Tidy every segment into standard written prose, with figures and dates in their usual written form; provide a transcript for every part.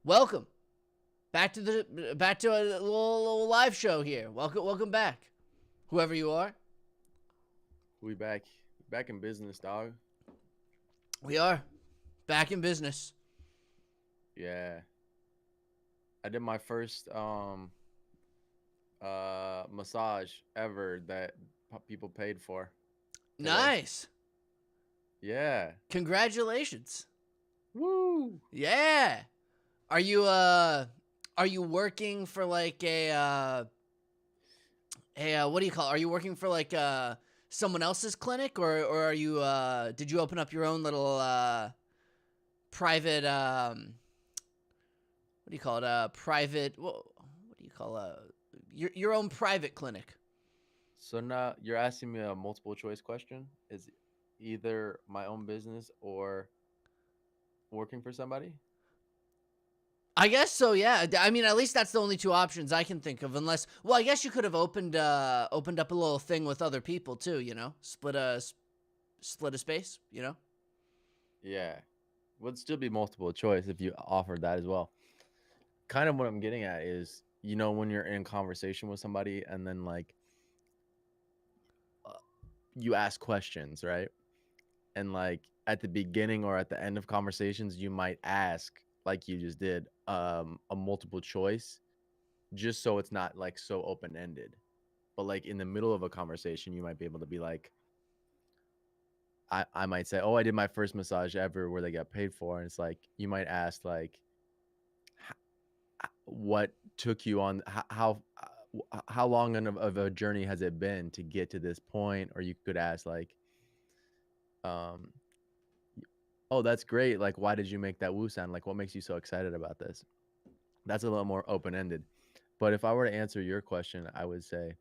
Welcome back to a little live show here. Welcome back, whoever you are. We back in business, dog. We are back in business. Yeah. I did my first massage ever that people paid for today. Nice. Yeah. Congratulations. Woo. Yeah. Are you are you working for like a what do you call it? Are you working for like someone else's clinic, or are you did you open up your own little private what do you call it? Private what do you call your own private clinic? So now you're asking me a multiple choice question. Is either my own business or working for somebody? I guess so. Yeah. I mean, at least that's the only two options I can think of. Unless, well, I guess you could have opened up a little thing with other people too. You know, split a space. You know. Yeah. Would still be multiple choice if you offered that as well. Kind of what I'm getting at is, when you're in conversation with somebody and then like uh, you ask questions, right? And like at the beginning or at the end of conversations you might ask, like you just did, a multiple choice, just so it's not like so open ended. But like in the middle of a conversation you might be able to be like, I might say, oh, I did my first massage ever where they got paid for, and it's like you might ask like, what took you on, how long of a journey has it been to get to this point? Or you could ask like, um oh, that's great. Like, why did you make that woo sound? Like, what makes you so excited about this? That's a little more open ended. But if I were to answer your question, I would say,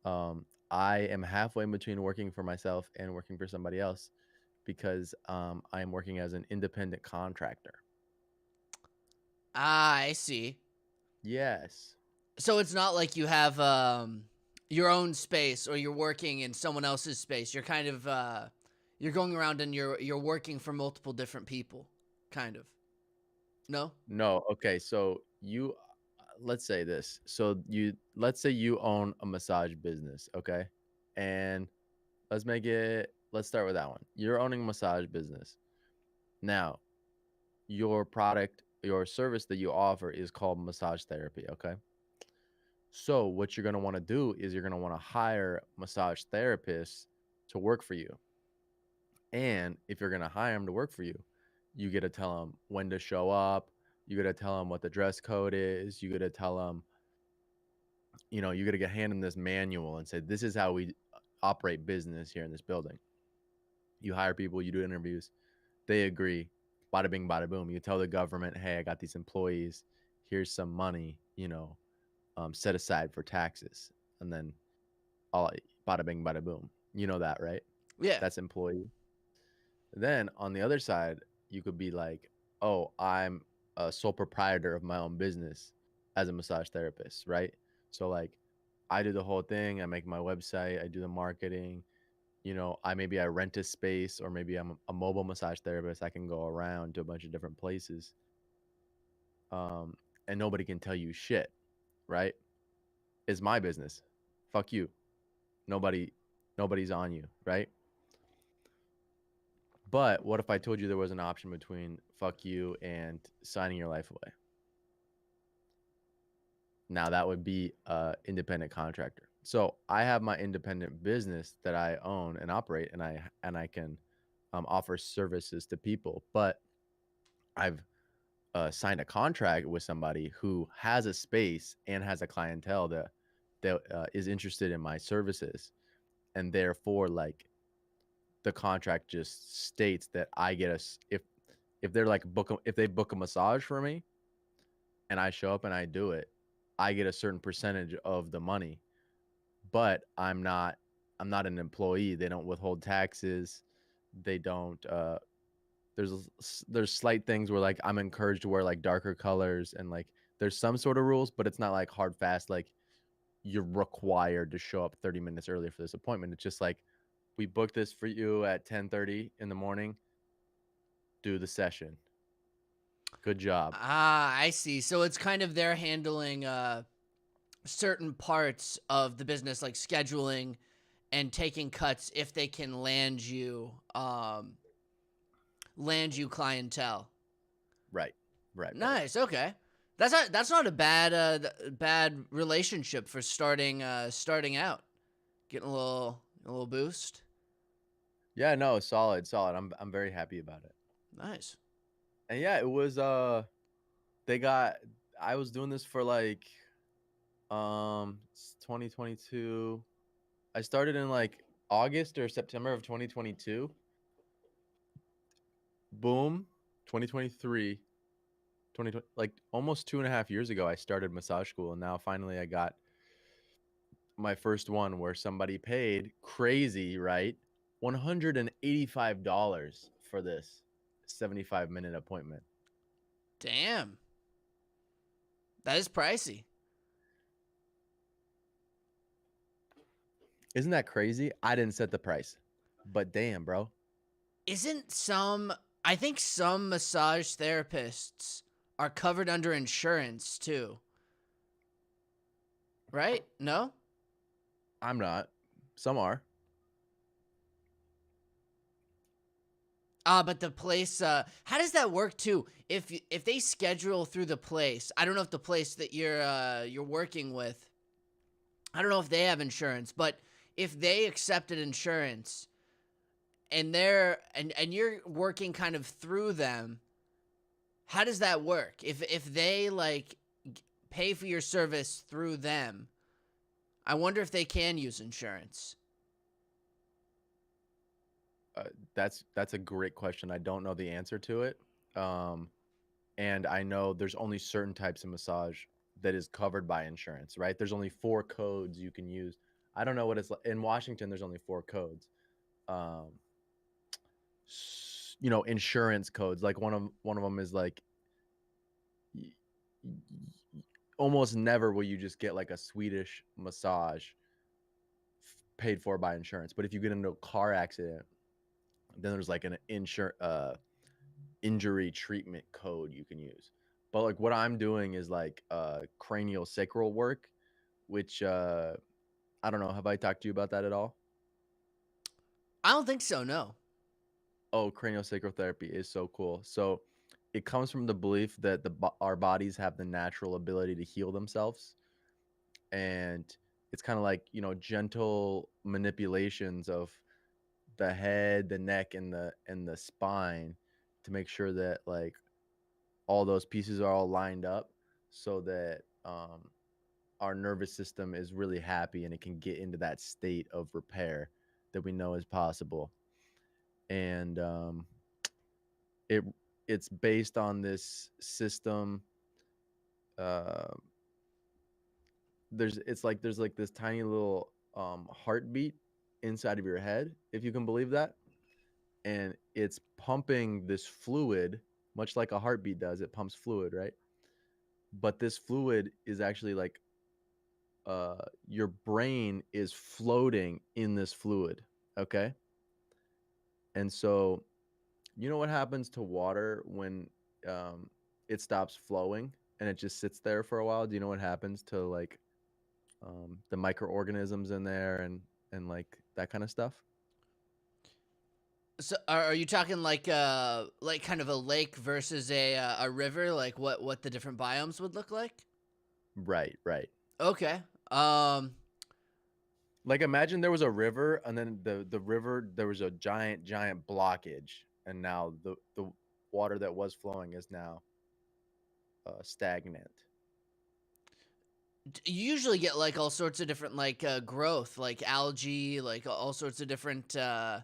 I am halfway in between working for myself and working for somebody else because I am working as an independent contractor. Ah, I see. Yes. So it's not like you have your own space or you're working in someone else's space. You're kind of you're going around and you're working for multiple different people, kind of. No. No. Okay. So let's say this. Let's say you own a massage business. Okay. And let's start with that one. You're owning a massage business. Now, your service that you offer is called massage therapy, okay? So, what you're going to want to do is you're going to want to hire massage therapists to work for you. And if you're going to hire them to work for you, you get to tell them when to show up, you got to tell them what the dress code is, you got to tell them, you got to get hand them this manual and say this is how we operate business here in this building. You hire people, you do interviews, they agree. Bada bing, bada boom. You tell the government, hey, I got these employees. Here's some money, set aside for taxes. And then all bada bing, bada boom. You know that, right? Yeah. That's employee. Then on the other side, you could be like, oh, I'm a sole proprietor of my own business as a massage therapist, right? So, like, I do the whole thing. I make my website, I do the marketing, I rent a space, or maybe I'm a mobile massage therapist. I can go around to a bunch of different places, um, and nobody can tell you shit, right? It's my business. Fuck you. Nobody, nobody's on you, right? But what if I told you there was an option between fuck you and signing your life away? Now that would be a independent contractor. So I have my independent business that I own and operate, and I can offer services to people. But I've signed a contract with somebody who has a space and has a clientele that is interested in my services, and therefore, like, the contract just states that I get if they're like if they book a massage for me and I show up and I do it, I get a certain percentage of the money. But I'm not an employee. They don't withhold taxes. They don't. There's slight things where like I'm encouraged to wear like darker colors, and like there's some sort of rules, but it's not like hard fast like you're required to show up 30 minutes earlier for this appointment. It's just like, we booked this for you at 10:30 in the morning. Do the session. Good job. Ah, I see. So it's kind of they're handling certain parts of the business, like scheduling and taking cuts if they can land you clientele. Right. Right. Nice. Okay. That's not a bad relationship for starting out. Getting a little boost. Yeah, no, solid. I'm very happy about it. Nice. And yeah, it was they got I was doing this for like 2022. I started in like August or September of 2022. Boom, 2023, 2020, like almost 2.5 years ago, I started massage school, and now finally I got my first one where somebody paid crazy, right? $185 for this 75-minute appointment. Damn. That is pricey. Isn't that crazy? I didn't set the price, but damn, bro. Isn't some I think some massage therapists are covered under insurance too. Right? No? I'm not. Some are. But the place how does that work too? If they schedule through the place, I don't know if the place that you're working with, I don't know if they have insurance, but if they accepted insurance and and you're working kind of through them, how does that work? If they like pay for your service through them, I wonder if they can use insurance. That's a great question. I don't know the answer to it. Um, and I know there's only certain types of massage that is covered by insurance, right? There's only 4 codes you can use. I don't know what it's like in Washington. There's only 4 codes. Um, insurance codes. Like one of them is like y- almost never will you just get like a Swedish massage paid for by insurance. But if you get into a car accident, then there's like an injury treatment code you can use. But like what I'm doing is like cranial sacral work, which I don't know. Have I talked to you about that at all? I don't think so, no. Oh, cranial sacral therapy is so cool. So it comes from the belief that our bodies have the natural ability to heal themselves, and it's kind of like gentle manipulations of the head, the neck, and the spine to make sure that like all those pieces are all lined up so that our nervous system is really happy and it can get into that state of repair that we know is possible. And it it's based on this system. Uh, there's like this tiny little heartbeat inside of your head, if you can believe that, and it's pumping this fluid, much like a heartbeat does. It pumps fluid, right? But this fluid is actually like your brain is floating in this fluid, okay? And so you know what happens to water when it stops flowing and it just sits there for a while? Do you know what happens to like the microorganisms in there and like that kind of stuff? So are you talking like kind of a lake versus a river, like what the different biomes would look like? Right. Okay. Um Like imagine there was a river, and then the river, there was a giant blockage, and now the water that was flowing is now stagnant. you usually get like all sorts of different like growth, like algae, like all sorts of different little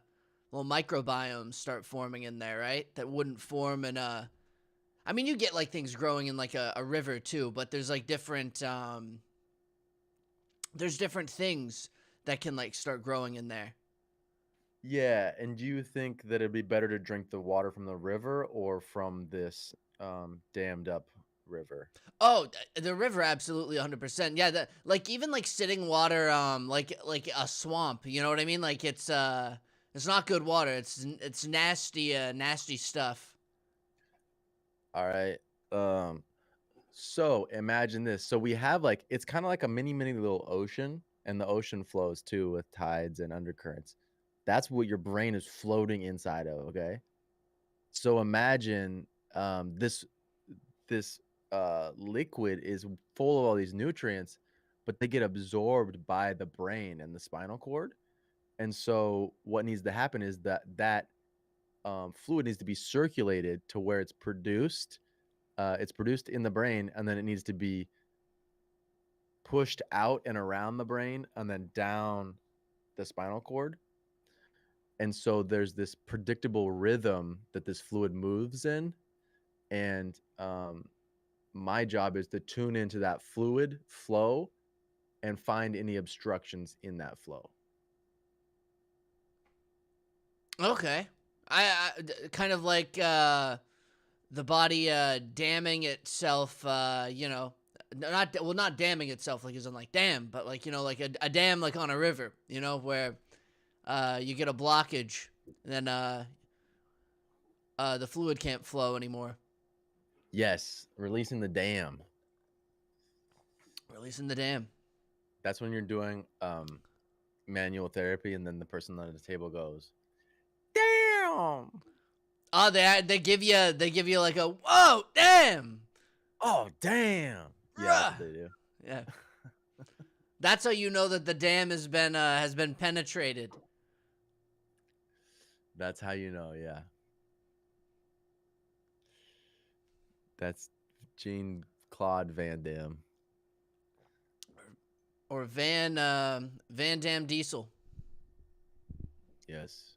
microbiomes start forming in there, right? That wouldn't form in a I mean, you get like things growing in like a river too, but there's different things that can like start growing in there. Yeah, and do you think that it'd be better to drink the water from the river or from this dammed up river? Oh, the river absolutely 100%. Yeah, like even like sitting water like a swamp, you know what I mean? Like it's not good water. It's nasty nasty stuff. All right. Um, so imagine this. So we have like it's kind of like a mini little ocean, and the ocean flows too with tides and undercurrents. That's what your brain is floating inside of. Okay. So imagine this liquid is full of all these nutrients, but they get absorbed by the brain and the spinal cord. And so what needs to happen is that fluid needs to be circulated to where it's produced. It's produced in the brain, and then it needs to be pushed out and around the brain, and then down the spinal cord. And so there's this predictable rhythm that this fluid moves in, and my job is to tune into that fluid flow and find any obstructions in that flow. Okay. Kind of like the body damming itself, not damming itself like isn't like dam, but like like a dam like on a river, where you get a blockage, and then the fluid can't flow anymore. Yes, releasing the dam. Releasing the dam. That's when you're doing manual therapy, and then the person at the table goes, "Damn! Oh, they give you like a whoa, damn. Oh, damn!" Yeah, that's what they do. Yeah. That's how you know that the dam has been penetrated. That's how you know, yeah. That's Jean-Claude Van Damme. Or Van Dam Diesel. Yes.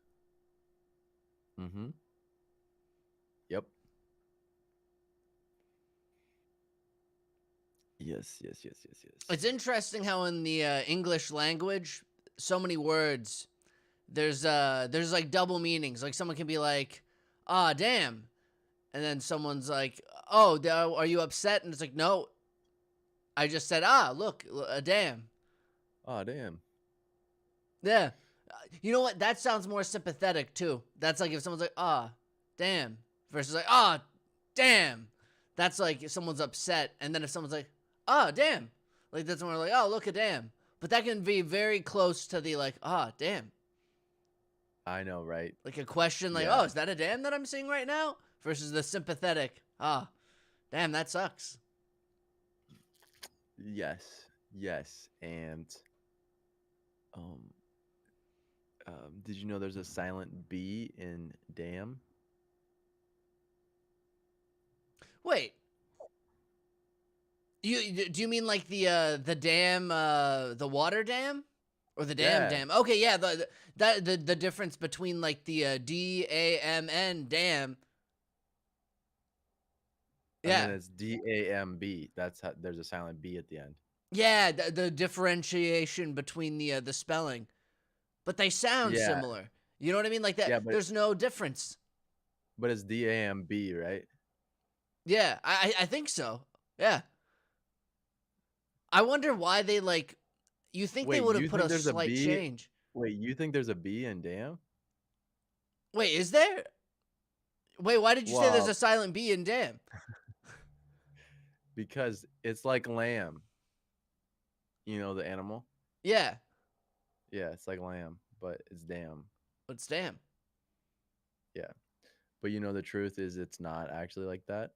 Mm-hmm. Yep. Yes. It's interesting how in the English language, so many words, there's like double meanings. Like someone can be like, "Ah, damn," and then someone's like, "Oh, are you upset?" And it's like, "No, I just said, look, a damn." Oh, damn. Yeah. You know what? That sounds more sympathetic too. That's like if someone's like, damn," versus like, damn." That's like if someone's upset, and then if someone's like, damn," like that's when we're like, "Oh, look a damn." But that can be very close to the like, damn." I know, right? Like a question like, Yeah. "Oh, is that a damn that I'm seeing right now?" Versus the sympathetic, damn, that sucks." Yes. And did you know there's a silent B in damn? Wait. Do you mean like the dam, the water dam, or the Yeah. dam? Okay, yeah. The difference between like the DAMN dam. And Yeah, then it's DAMB. That's how there's a silent B at the end. yeah. The differentiation between the spelling, but they sound Yeah. similar. You know what I mean? Like that. Yeah, but There's no difference. it's DAMB, right? Yeah, I think so. Yeah. I wonder why they like. You think they Wait, would you have put think a there's a slight B? change? Wait, you think there's a B in damn? Wait, is there? Wait, why did you say there's Well, a silent B in dam? because it's like lamb. You know the animal? Yeah, Yeah, it's like lamb, but it's damn. it's dam. Yeah. But you know the truth is it's not actually like that.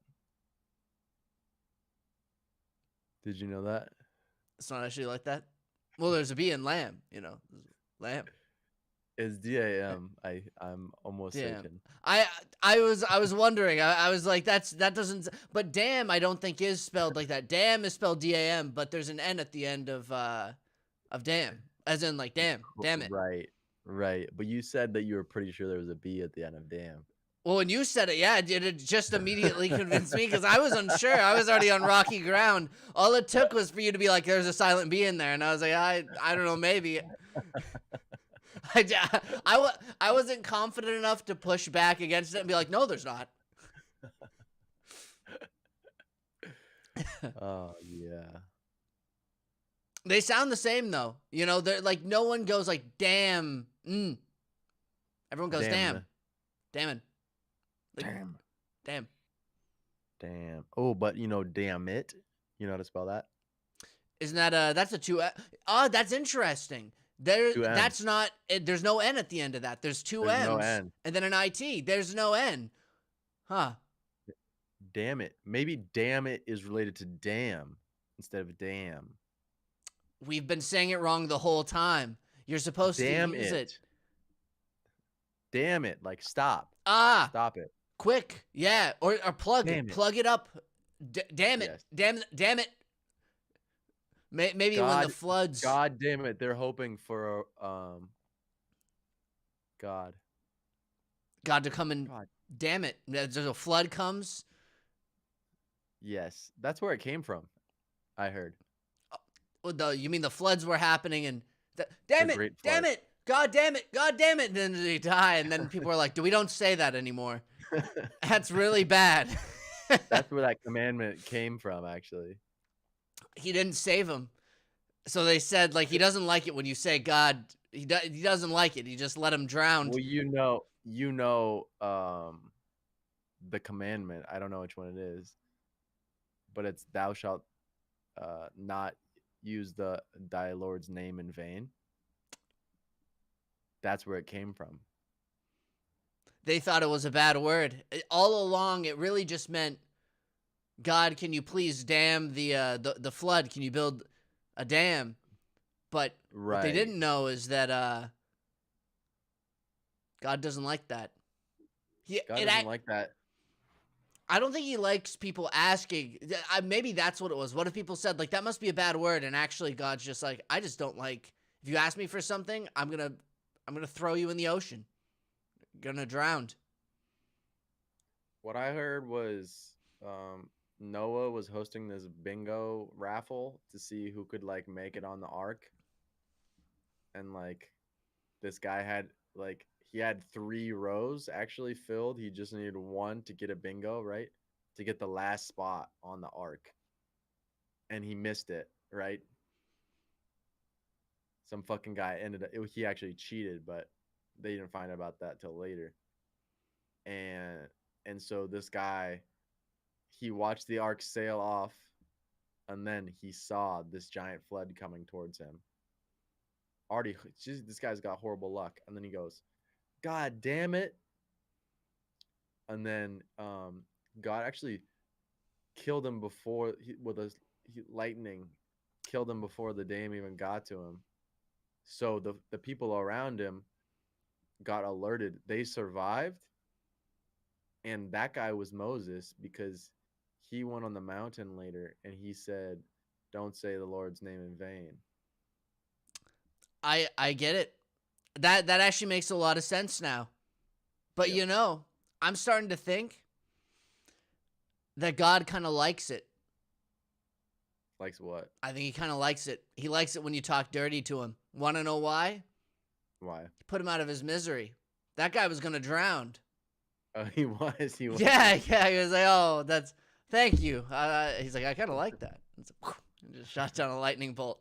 Did you know that? It's not actually like that. Well, there's a B in lamb. Lamb. It's DAM. I'm almost Damn. certain. I was wondering. I was like, that doesn't. But damn, I don't think is spelled like that. Damn is spelled DAM, but there's an N at the end of damn, as in like damn it. Right. But you said that you were pretty sure there was a B at the end of damn. Well, when you said it, yeah, it just immediately convinced me because I was unsure. I was already on rocky ground. All it took was for you to be like, "There's a silent B in there," and I was like, I don't know, maybe. I wasn't confident enough to push back against it and be like, "No, there's not." Oh yeah. They sound the same though. They're like no one goes like damn. Everyone goes damn. Damn. Like, Damn. damn. Damn. Oh, but you know, damn it. You know how to spell that? Isn't that that's a two? Oh, that's interesting. There, Two that's M's. not. There's no N at the end of that. There's two There's no M's N. and then an IT. There's no N. Huh. Damn it. Maybe damn it is related to damn instead of damn. We've been saying it wrong the whole time. You're supposed to Damn use it. it. Damn it. Like stop. Ah, Stop it. quick. Yeah, or plug Damn it. it. Plug it up. Damn it. Yes. Damn it. Maybe when the floods. God damn it. They're hoping for God. God to come and God. damn it. There's a flood comes. Yes. That's where it came from. I heard. Well, you mean the floods were happening and damn The it, Great damn Flood. it, God damn it, God damn it, and then they die, and then people are like, we don't say that anymore. That's really bad. That's where that commandment came from, actually. He didn't save him, so they said like he doesn't like it when you say God. He doesn't like it. He just let him drown. Well, the commandment. I don't know which one it is, but it's thou shalt not use thy Lord's name in vain. That's where it came from. They thought it was a bad word. All along, it really just meant, God, can you please dam the flood? Can you build a dam? But what they didn't know is that God doesn't like that. God doesn't like that. I don't think he likes people asking. Maybe that's what it was. What if people said like that must be a bad word, and actually God's just like, I just don't like. If you ask me for something, I'm gonna throw you in the ocean. You're gonna drown. What I heard was Noah was hosting this bingo raffle to see who could like make it on the ark, and like this guy had like he had 3 rows actually filled. He just needed 1 to get a bingo, right? To get the last spot on the ark. And he missed it, right? Some fucking guy he actually cheated, but they didn't find out about that till later. And so this guy, he watched the ark sail off, and then he saw this giant flood coming towards him. This guy's got horrible luck. And then he goes, God damn it. And then God actually killed him before lightning killed him before the dam even got to him. So the people around him got alerted. They survived. And that guy was Moses, because he went on the mountain later and he said, don't say the Lord's name in vain. I get it. That actually makes a lot of sense now. But Yep. I'm starting to think that God kind of likes it. Likes what? I think he kind of likes it. He likes it when you talk dirty to him. Want to know why? Why? Put him out of his misery. That guy was gonna drown. He was. Yeah. He was like, oh, thank you. He's like, I kind of like that. And just shot down a lightning bolt.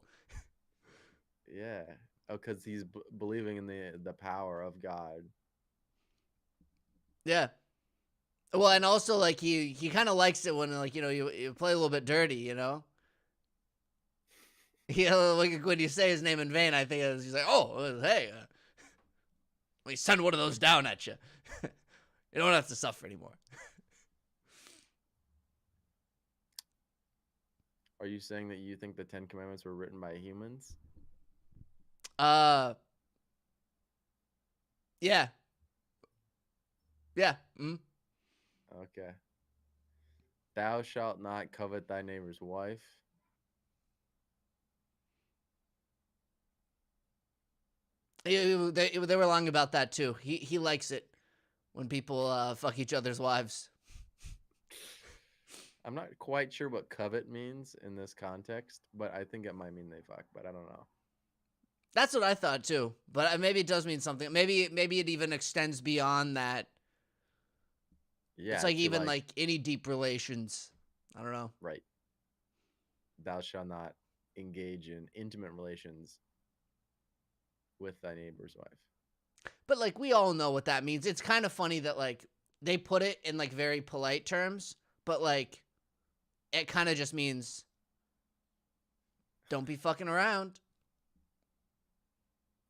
Yeah. Oh, because he's believing in the power of God. Yeah. Well, and also like he kind of likes it when like you play a little bit dirty, like when you say his name in vain, I think he's like, oh, hey, let me send one of those down at you. You don't have to suffer anymore. Are you saying that you think the 10 Commandments were written by humans? Yeah. Okay. Thou shalt not covet thy neighbor's wife. They were lying about that too. He likes it when people fuck each other's wives. I'm not quite sure what covet means in this context, but I think it might mean they fuck, but I don't know. That's what I thought too. But maybe it does mean something. Maybe it even extends beyond that. Yeah. It's like even like any deep relations. I don't know. Right. Thou shalt not engage in intimate relations with thy neighbor's wife. But like we all know what that means. It's kind of funny that like they put it in like very polite terms, but like it kind of just means don't be fucking around.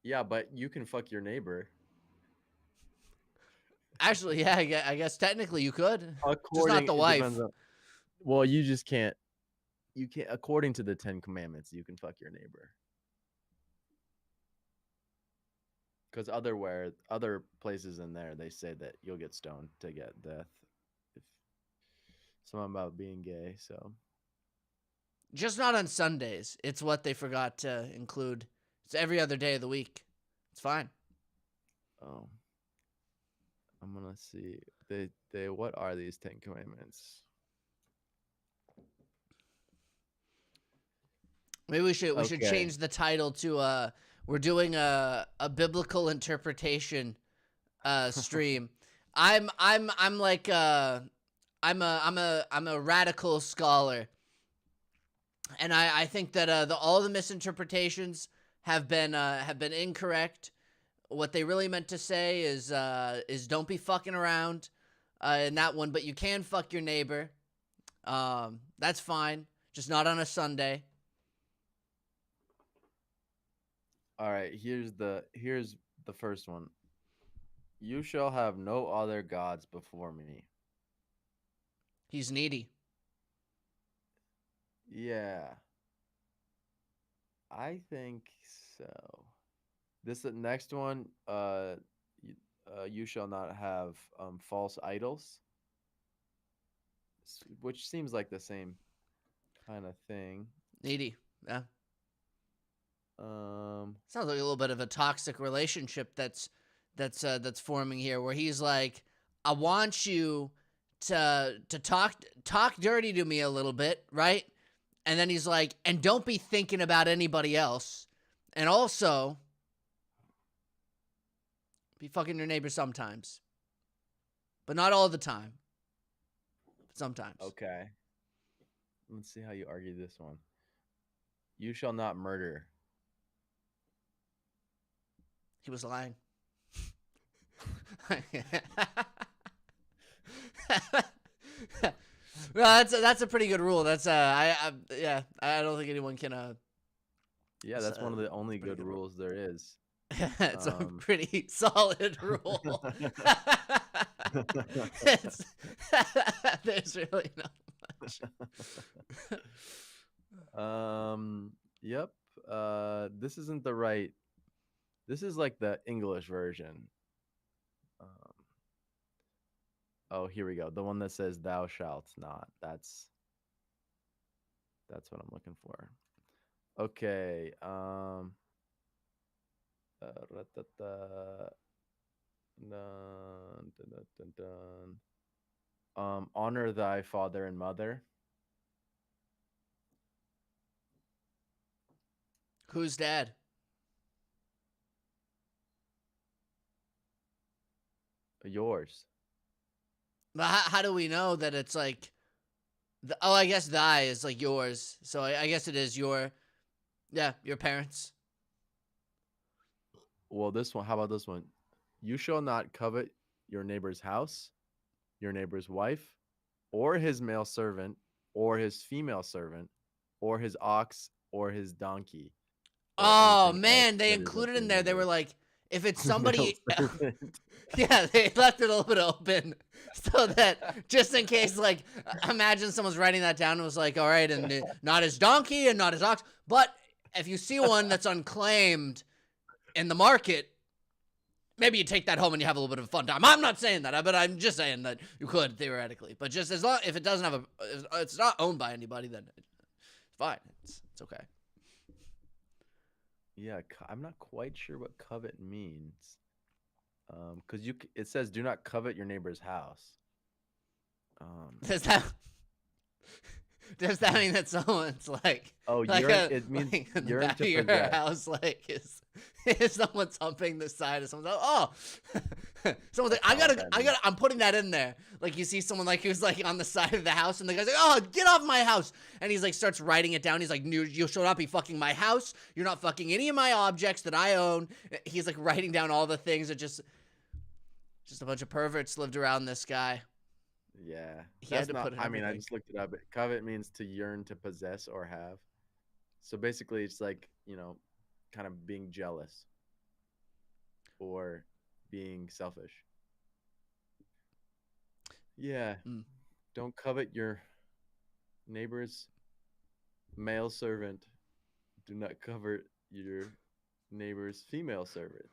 Yeah, but you can fuck your neighbor. Actually, yeah, I guess technically you could, just not According, the it wife. depends on. Well, you just can't. You can't. According to the 10 Commandments, you can fuck your neighbor. Because other places in there, they say that you'll get stoned to get death. If something about being gay, so Just not on Sundays. It's what they forgot to include. It's every other day of the week. It's fine. oh, I'm gonna see. They what are these 10 Commandments? Maybe we should Okay. change the title to we're doing a biblical interpretation stream. I'm like I'm a radical scholar, and I think that all the misinterpretations have been incorrect. What they really meant to say is don't be fucking around in that one, but you can fuck your neighbor. That's fine, just not on a Sunday. All right, here's the first one. You shall have no other gods before me. He's needy. Yeah. I think so. This next one, you shall not have false idols, which seems like the same kind of thing. Needy. Yeah. Um, Sounds like a little bit of a toxic relationship that's forming here, where he's like, I want you to talk dirty to me a little bit, right? And then he's like, and don't be thinking about anybody else. And also be fucking your neighbor sometimes. But not all the time. But sometimes. okay. Let's see how you argue this one. You shall not murder. He was lying. No, that's a pretty good rule. That's yeah. I don't think anyone can. Yeah, that's one of the only pretty good good rule. rules there is. It's a pretty solid rule. It's, there's really not much. Yep. This isn't the right. This is like the English version. Oh, here we go. The one that says "Thou shalt not." That's what I'm looking for. Okay. Dun, dun, dun, dun. Honor thy father and mother. Who's dad? Yours. But how do we know that it's like? Oh, I guess thy is like yours. So I guess it is your parents. Well, this one. How about this one? You shall not covet your neighbor's house, your neighbor's wife, or his male servant, or his female servant, or his ox, or his donkey. Or Oh anything else man, they that is of included your in there. They were neighbor. like, if it's Male somebody, servant. yeah, they left it a little bit open so that just in case, like, imagine someone's writing that down and was like, all right, and not his donkey and not his ox, but if you see one that's unclaimed in the market, maybe you take that home and you have a little bit of a fun time. I'm not saying that, but I'm just saying that you could theoretically. But just as long if it doesn't have it's not owned by anybody, then it's fine. It's okay. Yeah, I'm not quite sure what covet means. Because it says do not covet your neighbor's house. Does that mean that someone's like? Oh, like it means like in the yearn back to of your possess. house, like is someone's humping the side of someone's house? Oh, someone's like, I'm putting that in there. Like you see someone like who's like on the side of the house, and the guy's like, oh, get off my house, and he's like starts writing it down. He's like, you shall not be fucking my house. You're not fucking any of my objects that I own. He's like writing down all the things that just a bunch of perverts lived around this guy. Yeah, He had that's to not. put in I mean, I everything. just looked it up. Covet means to yearn, to possess, or have. So basically, it's like, kind of being jealous or being selfish. Yeah, Mm. don't covet your neighbor's male servant. Do not covet your neighbor's female servant.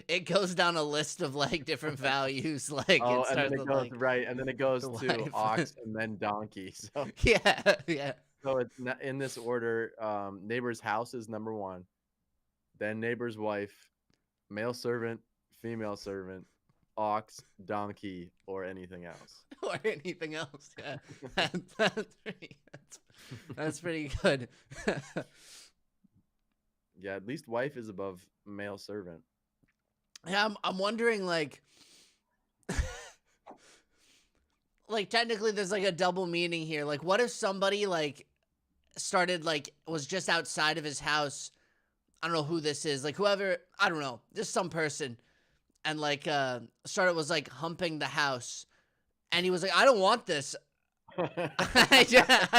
It goes down a list of like different values. Like Oh, it and then starts it with goes like right, and then it goes the to wife. ox and then donkey. So, Yeah, yeah. so it's not in this order. Neighbor's house is number one, then neighbor's wife, male servant, female servant, ox, donkey, or anything else. Or anything else. Yeah, that's pretty good. Yeah, at least wife is above male servant. Yeah, I'm wondering like technically there's like a double meaning here. Like what if somebody like started like was just outside of his house. I don't know who this is. Like whoever, I don't know, just some person and like started was like humping the house and he was like, I don't want this. I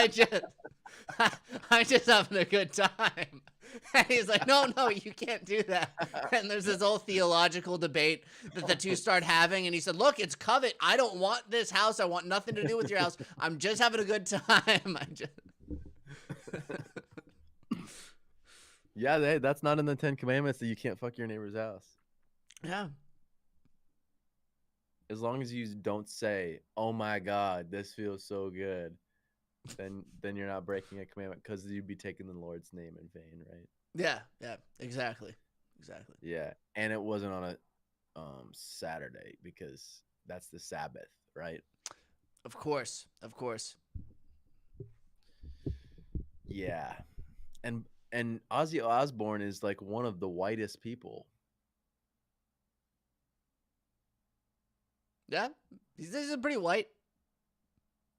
just I'm just having a good time. And he's like, no, you can't do that. And there's this whole theological debate that the two start having. And he said, look, it's covet. I don't want this house. I want nothing to do with your house. I'm just having a good time. Yeah, that's not in the 10 Commandments that you can't fuck your neighbor's house. Yeah. As long as you don't say, "Oh my God, this feels so good," then you're not breaking a commandment, because you'd be taking the Lord's name in vain, right? Yeah. Exactly. Yeah, and it wasn't on a Saturday, because that's the Sabbath, right? Of course. Yeah, and Ozzy Osbourne is like one of the whitest people. Yeah. He's a pretty white.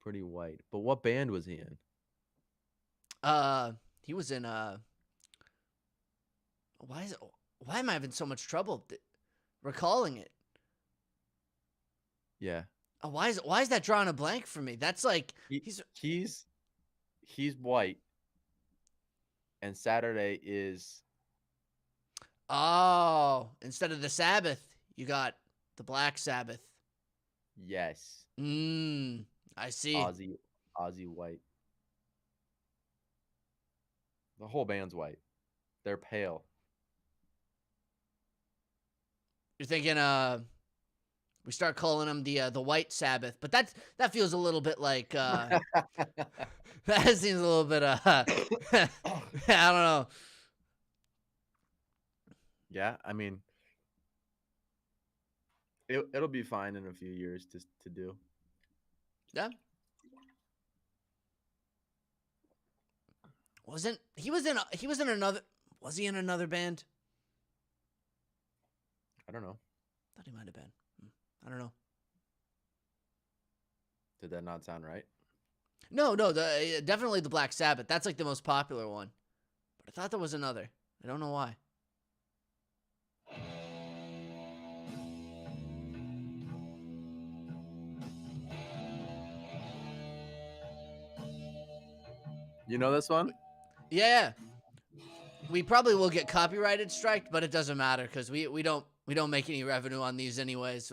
Pretty white. But what band was he in? He was in why am I having so much trouble recalling it? Yeah. Why is that drawing a blank for me? That's like He's white, and Saturday is instead of the Sabbath, you got the Black Sabbath. yes. I see. Ozzy White. The whole band's white. They're pale. You're thinking we start calling them the White Sabbath, but that feels a little bit like that seems a little bit I don't know. Yeah, I mean, it'll be fine in a few years to do. Yeah. He was in another, was he in another band? I don't know. Thought he might have been. I don't know. Did that not sound right? No, definitely the Black Sabbath. That's like the most popular one. But I thought there was another. I don't know why. You know this one? Yeah. We probably will get copyrighted striked, but it doesn't matter because we don't make any revenue on these anyways.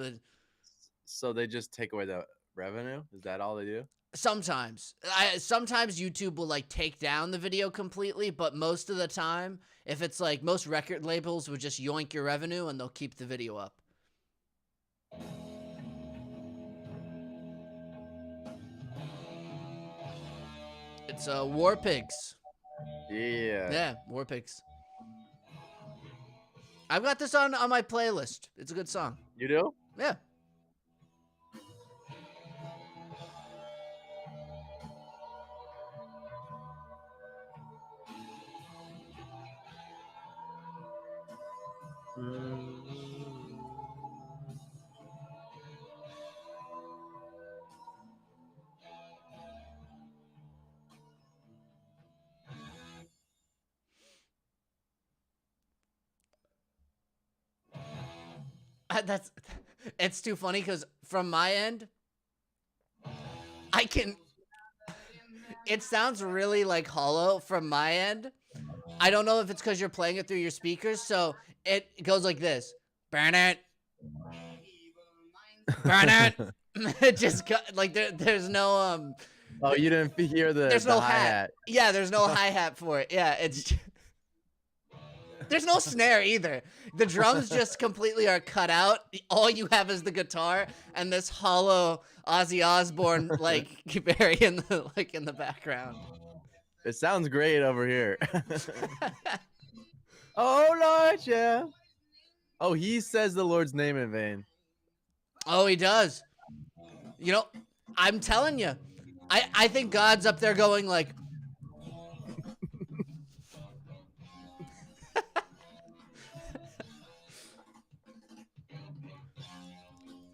So they just take away the revenue? Is that all they do? Sometimes YouTube will like take down the video completely, but most of the time, if it's like most record labels would just yoink your revenue and they'll keep the video up. It's War Pigs. Yeah. Yeah, War Pigs. I've got this on my playlist. It's a good song. You do? Yeah. That's it's too funny because from my end, I can. It sounds really like hollow from my end. I don't know if it's because you're playing it through your speakers, so it goes like this. Burn it, burn it. It just like there's no Oh, you didn't hear the there's no hi hat. hat. Yeah, there's no hi hat for it. Yeah, there's no snare either. The drums just completely are cut out. All you have is the guitar and this hollow Ozzy Osbourne like Barry in the background. It sounds great over here. Oh Lord, yeah. Oh, he says the Lord's name in vain. Oh, he does. You know, I'm telling you, I think God's up there going like.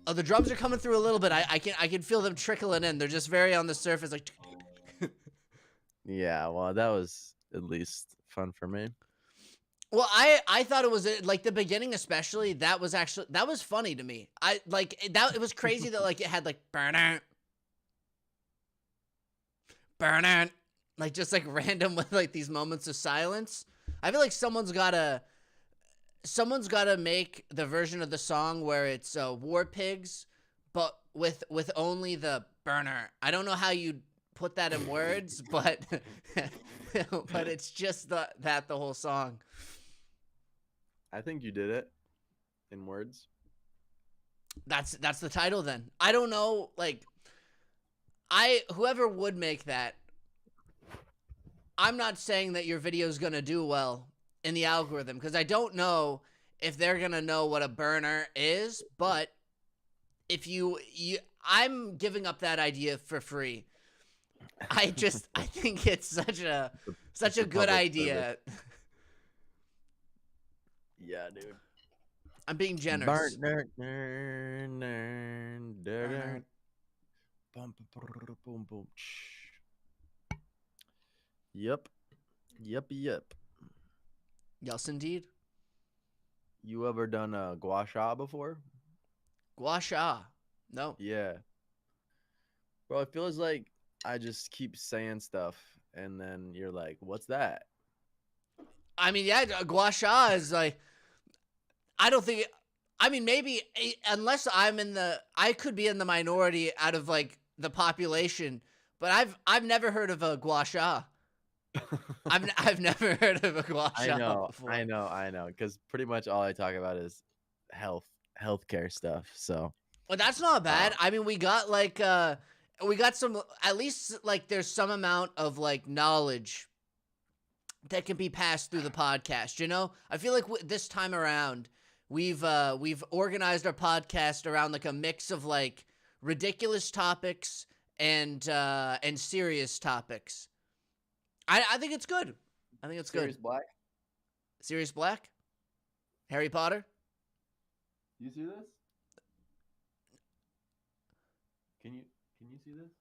Oh, the drums are coming through a little bit. I can feel them trickling in. They're just very on the surface, like. Yeah, well, that was at least fun for me. Well, I thought it was like the beginning, especially. That was funny to me. I like that. It was crazy that like it had like burn it, like just like random with like these moments of silence. I feel like someone's gotta make the version of the song where it's War Pigs, but with only the burner. I don't know how you put that in words, but but it's just the whole song. I think you did it in words. That's the title then. I don't know, like whoever would make that, I'm not saying that your video is going to do well in the algorithm because I don't know if they're going to know what a burner is, but if you I'm giving up that idea for free. I think it's such a good idea. Yeah, dude. I'm being generous. Yep. Yes, indeed. You ever done a gua sha before? Gua sha. No. Yeah. Bro, it feels like I just keep saying stuff and then you're like, what's that? I mean, yeah, gua sha is like, I don't think, I mean, maybe unless I could be in the minority out of like the population, but I've never heard of a gua sha. I've never heard of a gua sha before. I know. Because pretty much all I talk about is healthcare stuff. So, well, that's not bad. I mean, we got some, at least like there's some amount of like knowledge that can be passed through the podcast. You know, I feel like this time around we've organized our podcast around like a mix of like ridiculous topics and serious topics. I think it's good. I think it's Sirius good. Black. Sirius Black? Harry Potter? You see this? Can you see this?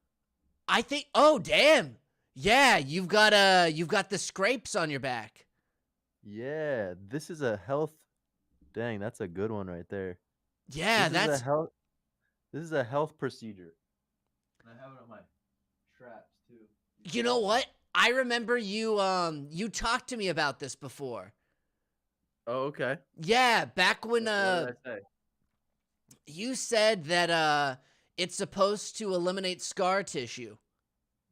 I think. Oh, damn. Yeah, you've got the scrapes on your back. Yeah, this is a health. Dang, that's a good one right there. Yeah, This is a health procedure. I have it on my straps too. You know what? I remember you talked to me about this before. Oh, okay. Yeah, back when What did I say? you said that it's supposed to eliminate scar tissue.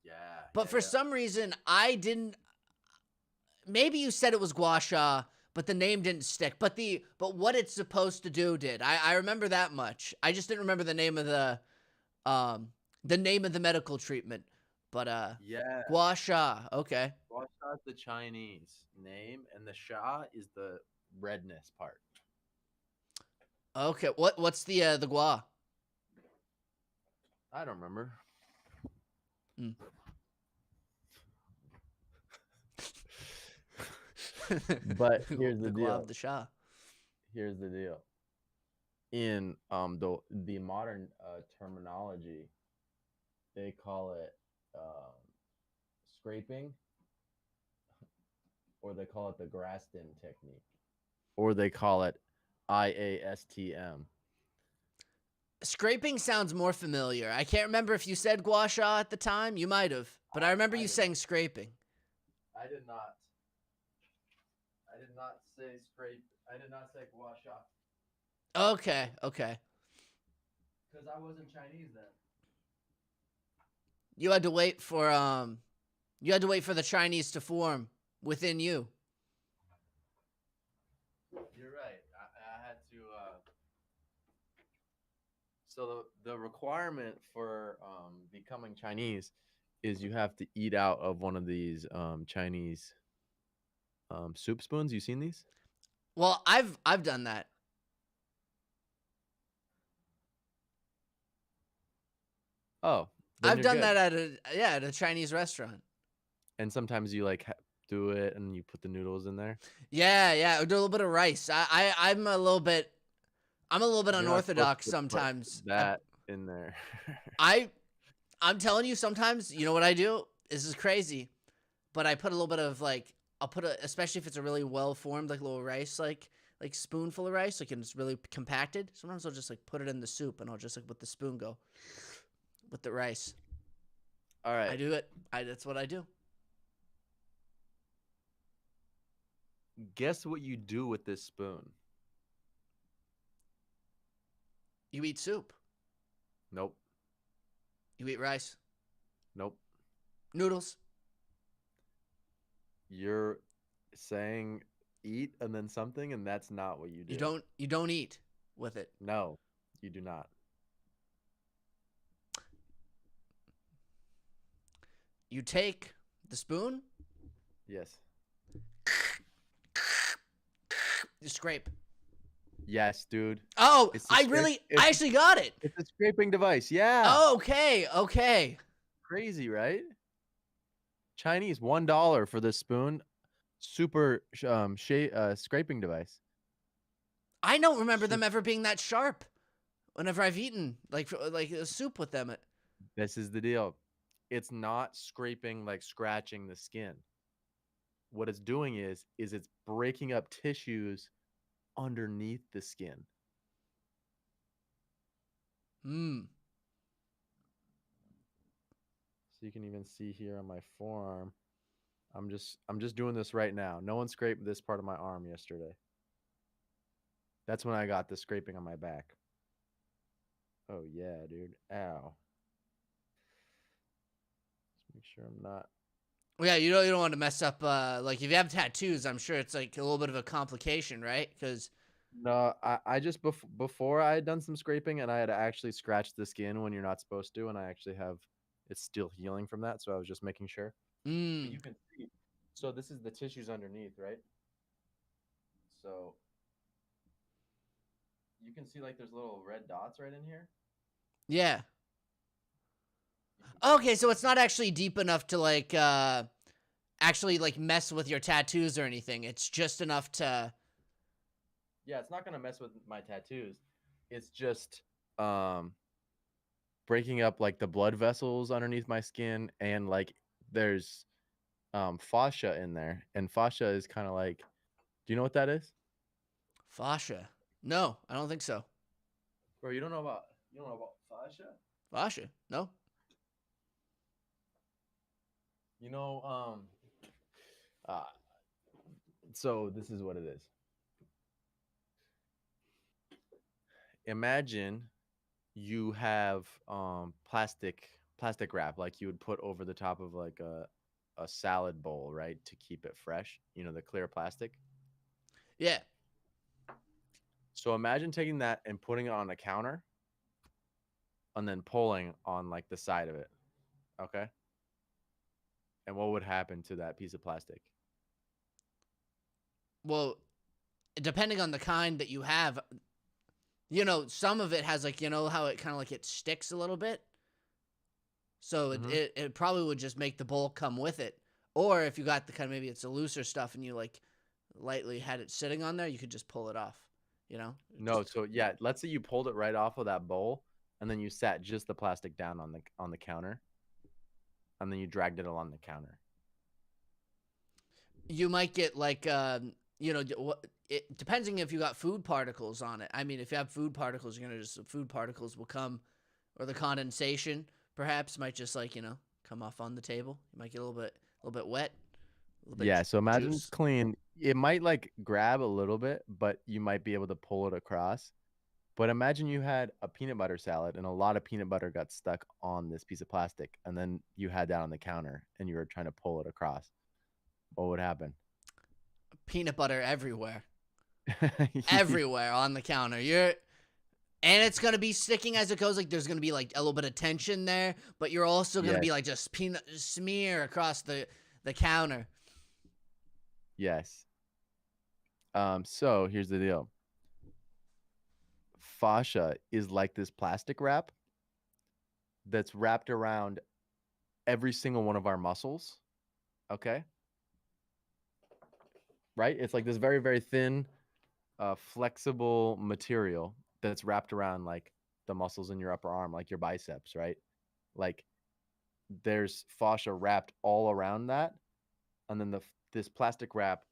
Yeah. But for some reason I didn't. Maybe you said it was gua sha, but the name didn't stick. But what it's supposed to do did. I remember that much. I just didn't remember the name of the medical treatment. But yeah. Gua sha. Okay. Gua sha is the Chinese name, and the sha is the redness part. Okay. What's the gua? I don't remember. But here's the deal. The sha. Here's the deal. In the modern terminology, they call it scraping, or they call it the Graston technique, or they call it IASTM. Scraping sounds more familiar. I can't remember if you said gua sha at the time. You might have, but I remember I you did saying scraping. I did not. I did not say scrape. I did not say gua sha Okay, okay. because I wasn't Chinese then. You had to wait for you had to wait for the Chinese to form within you. You're right. I had to. So the requirement for becoming Chinese is you have to eat out of one of these Chinese soup spoons. You seen these? Well, I've done that. Oh, then I've you're done good. that at a Chinese restaurant. And sometimes you like do it and you put the noodles in there. Yeah, yeah, do a little bit of rice. I'm a little bit You're not supposed unorthodox to put sometimes. that in there. I I'm telling you, sometimes you know what I do. This is crazy, but I put a little bit of like I'll put a especially if it's a really well formed like little rice like spoonful of rice like and it's really compacted. Sometimes I'll just like put it in the soup and I'll just like with the spoon go with the rice. All I right. do it. That's what I do. Guess what you do with this spoon? You eat soup. Nope. You eat rice. Nope. Noodles. You're saying eat and then something, and that's not what you do. You don't eat with it. No, you do not. You take the spoon, Yes. you scrape. Yes, dude. Oh, It's the scrape. I actually got it. It's a scraping device. Yeah. Oh, okay, okay. Crazy, right? Chinese $1 for this spoon. Super scraping device. I don't remember them Sup- ever being that sharp. Whenever I've eaten like a soup with them, This is the deal. It's not scraping like scratching the skin. What it's doing is it's breaking up tissues underneath the skin. mm. So you can even see here on my forearm. I'm just doing this right now. No one scraped this part of my arm yesterday. That's when I got the scraping on my back. Oh yeah, dude. Ow. Just make sure I'm not. Well, yeah, you don't want to mess up. Like if you have tattoos, I'm sure it's like a little bit of a complication, right? Because No, I just before I had done some scraping and I had actually scratched the skin when you're not supposed to, and I actually have it's still healing from that, so I was just making sure. But you can see. So this is the tissues underneath, right? So you can see like there's little red dots right in here. yeah. You can Okay, so it's not actually deep enough to like actually like mess with your tattoos or anything. It's just enough to. Yeah, it's not gonna mess with my tattoos. It's just breaking up like the blood vessels underneath my skin, and like there's fascia in there, and fascia is kind of like, do you know what that is? Fascia. No, I don't think so. Bro, you don't know about fascia? Fascia. No. You know, uh, so this is what it is. Imagine you have plastic wrap like you would put over the top of like a salad bowl, right? To keep it fresh. You know, the clear plastic. Yeah. So imagine taking that and putting it on a counter and then pulling on like the side of it. Okay? And what would happen to that piece of plastic? Well, depending on the kind that you have, some of it has like how it kind of like it sticks a little bit. So it, Hmm. it it probably would just make the bowl come with it. Or if you got the kind of maybe it's a looser stuff and you like lightly had it sitting on there, you could just pull it off. You know, No, just so yeah, let's say you pulled it right off of that bowl and then you sat just the plastic down on the counter and then you dragged it along the counter. you might get like it depending if you got food particles on it. I mean, if you have food particles, you're gonna just the food particles will come, or the condensation perhaps might just like come off on the table. You might get a little bit wet, a little bit Yeah, so imagine it's juice. clean. It might like grab a little bit, but you might be able to pull it across. But imagine you had a peanut butter salad and a lot of peanut butter got stuck on this piece of plastic, and then you had that on the counter and you were trying to pull it across. What would happen? Peanut butter everywhere, everywhere on the counter. And it's gonna be sticking as it goes. Like there's gonna be like a little bit of tension there, but you're also gonna be Yes, like just peanut smear across the counter. yes. So here's the deal. Fascia is like this plastic wrap that's wrapped around every single one of our muscles. Okay. Right? It's like this very, very thin, flexible material that's wrapped around like the muscles in your upper arm, like your biceps, right? Like there's fascia wrapped all around that. And then this plastic wrap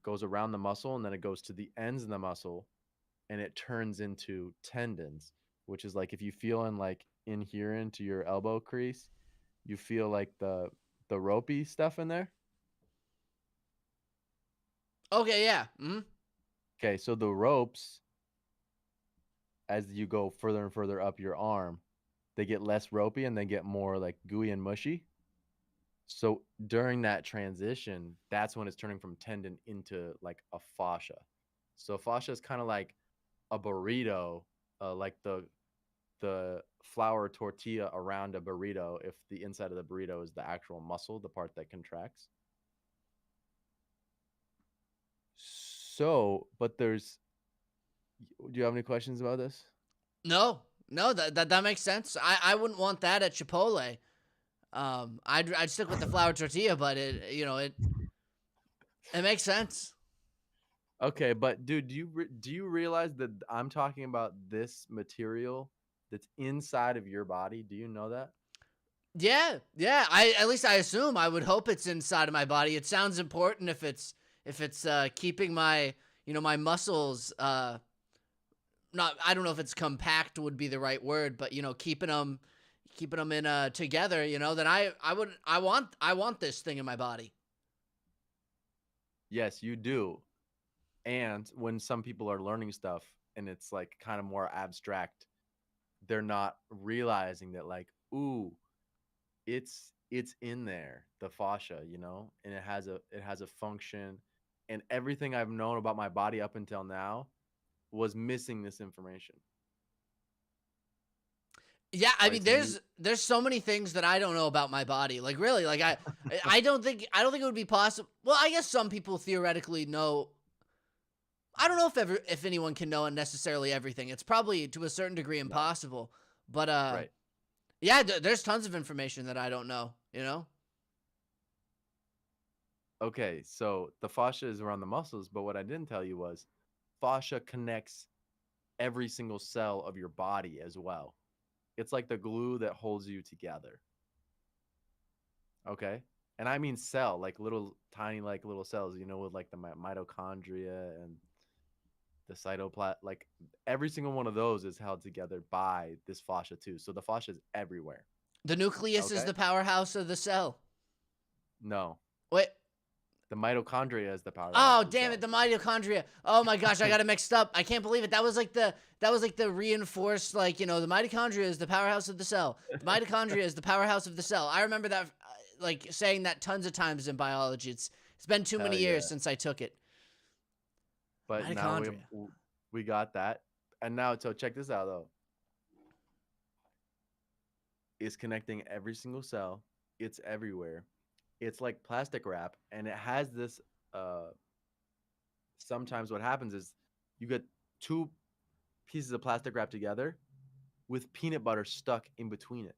goes around the muscle and then it goes to the ends of the muscle and it turns into tendons, which is like if you feel in like in here into your elbow crease, you feel like the ropey stuff in there. Okay, yeah. Okay, so the ropes, as you go further and further up your arm, they get less ropey and they get more like gooey and mushy. So during that transition, that's when it's turning from tendon into like a fascia. So fascia is kind of like a burrito, like the flour tortilla around a burrito. If the inside of the burrito is the actual muscle, the part that contracts. So, but there's. Do you have any questions about this? No, no, that makes sense. I wouldn't want that at Chipotle. I'd stick with the flour tortilla, but it makes sense. Okay, but dude, do you realize that I'm talking about this material that's inside of your body? Do you know that? Yeah, yeah. I at least I assume. I would hope it's inside of my body. It sounds important if it's keeping my my muscles not I don't know if it's compact would be the right word, but keeping them in together. Then I want this thing in my body. Yes, you do. And when some people are learning stuff and it's like kind of more abstract, they're not realizing that like, ooh, it's in there, the fascia, and it has a function, and everything I've known about my body up until now was missing this information. Yeah, I Right? mean, So you there's so many things that I don't know about my body. Like really, like I don't think it would be possible. Well, I guess some people theoretically know. I don't know if anyone can know necessarily everything. It's probably to a certain degree no, impossible. But right. yeah, there's tons of information that I don't know. You know? Okay, so the fascia is around the muscles, but what I didn't tell you was fascia connects every single cell of your body as well. It's like the glue that holds you together. Okay? And I mean cell, like little tiny like little cells, with like the mitochondria and the cytoplasm, like every single one of those is held together by this fascia too. So the fascia is everywhere. The nucleus is Okay? the powerhouse of the cell. No. Wait. The mitochondria is the powerhouse Oh, of the damn it, cell. the mitochondria. Oh my gosh, I got it mixed up. I can't believe it. That was like the reinforced the mitochondria is the powerhouse of the cell. The mitochondria is the powerhouse of the cell. I remember that like saying that tons of times in biology. It's been too Hell many years yeah. since I took it. But now we Mitochondria. we got that. And now so check this out though. It's connecting every single cell. It's everywhere. It's like plastic wrap and it has this sometimes what happens is you get two pieces of plastic wrap together with peanut butter stuck in between it.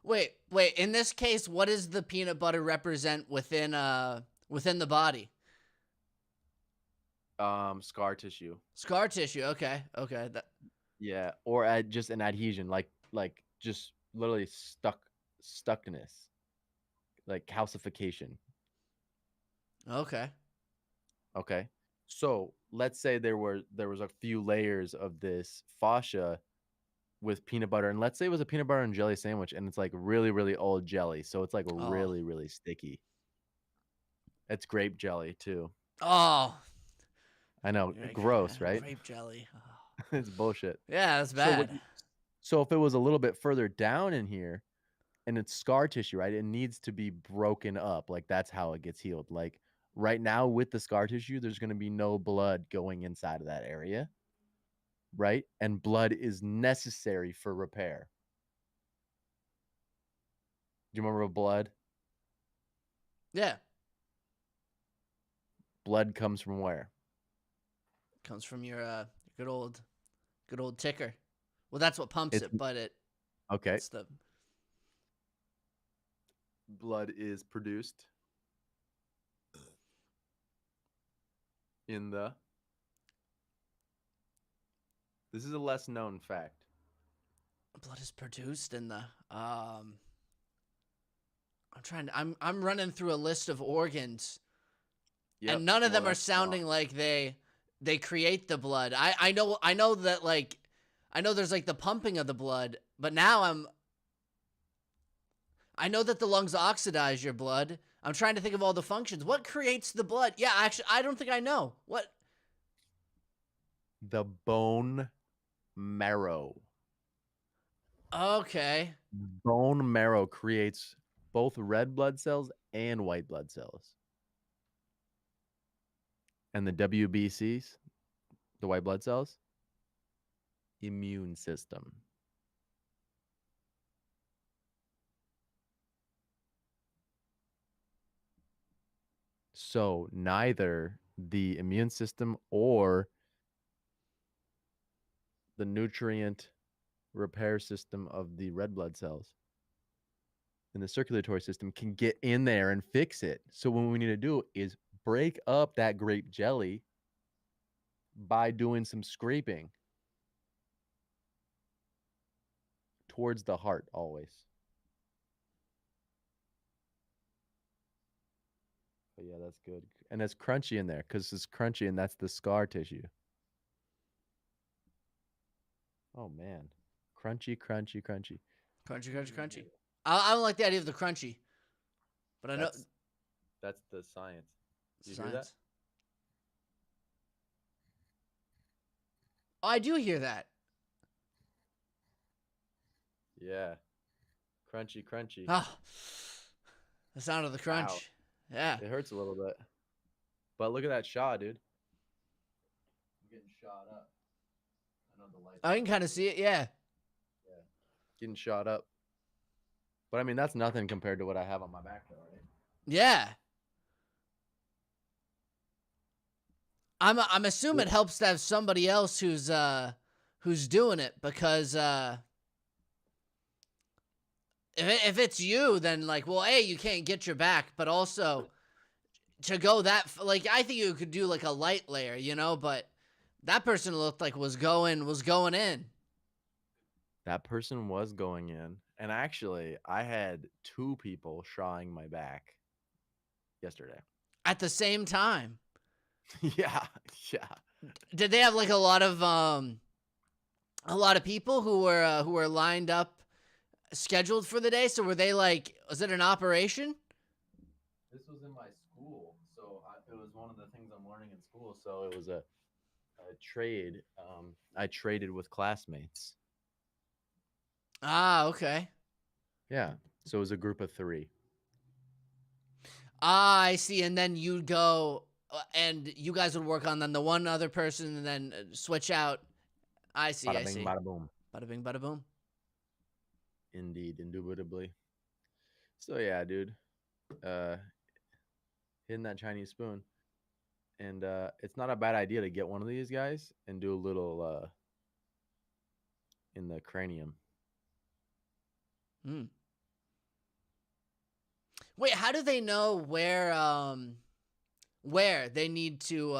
Wait. In this case, what does the peanut butter represent within the body? Scar tissue. Scar tissue. Okay. Okay. Yeah, or just an adhesion, like just literally stuckness, like calcification. Okay. Okay. So let's say there was a few layers of this fascia with peanut butter, and let's say it was a peanut butter and jelly sandwich, and it's like really, really old jelly. So it's like Oh. really, really sticky. It's grape jelly too. Oh. I know, You're like, gross, right? grape jelly. Oh. It's bullshit. Yeah, that's So what bad. so if it was a little bit further down in here and it's scar tissue, right? It needs to be broken up. Like that's how it gets healed. Like right now with the scar tissue, there's going to be no blood going inside of that area, right? And blood is necessary for repair. Do you remember blood? Yeah. Blood comes from where? Comes from your good old ticker. Well, that's what pumps It's it, but okay. it's the Blood is produced in the This is a less known fact. blood is produced in the I'm running through a list of organs Yep. and none of Well, them are that's wrong. sounding like they create the blood. I know that like I know there's like the pumping of the blood, but now I know that the lungs oxidize your blood. I'm trying to think of all the functions. What creates the blood? Yeah, actually I don't think I know. What? The bone marrow. Okay. Bone marrow creates both red blood cells and white blood cells. And the WBCs, the white blood cells, immune system. So neither the immune system or the nutrient repair system of the red blood cells in the circulatory system can get in there and fix it. So what we need to do is break up that grape jelly by doing some scraping towards the heart always. But yeah, that's good. And it's crunchy in there because it's crunchy and that's the scar tissue. Oh man. Crunchy, crunchy, crunchy. Crunchy, crunchy, crunchy. I don't like the idea of the crunchy, but I know That's that's the science. Do you hear that? science. Oh, I do hear that. Yeah. Crunchy, crunchy. Oh, the sound of the Ow. crunch. Yeah. It hurts a little bit. But look at that shot, dude. I'm getting shot up. I know the lights I are can off. kind of see it. Yeah. Yeah. Getting shot up. But I mean, that's nothing compared to what I have on my back, though, right? Yeah. I'm assuming Yeah. it helps to have somebody else who's doing it because if it's you then like well hey you can't get your back but also to go like I think you could do like a light layer you know but that person looked like was going in That person was going in. And actually, I had two people shawing my back yesterday. at the same time. Yeah. Yeah. Did they have like a lot of people who were lined up scheduled for the day? So were they like was it an operation? This was in my school. So it was one of the things I'm learning in school. So it was a trade. I traded with classmates. Ah, okay. Yeah. So it was a group of three. Ah, I see. And then you'd go and you guys would work on then the one other person and then switch out. I see. Bada I bing, see. bada boom. Bada bing, bada boom. Indeed, indubitably. So yeah, dude. Uh Hitting that Chinese spoon. And it's not a bad idea to get one of these guys and do a little in the cranium. Hmm. Wait, how do they know where they need to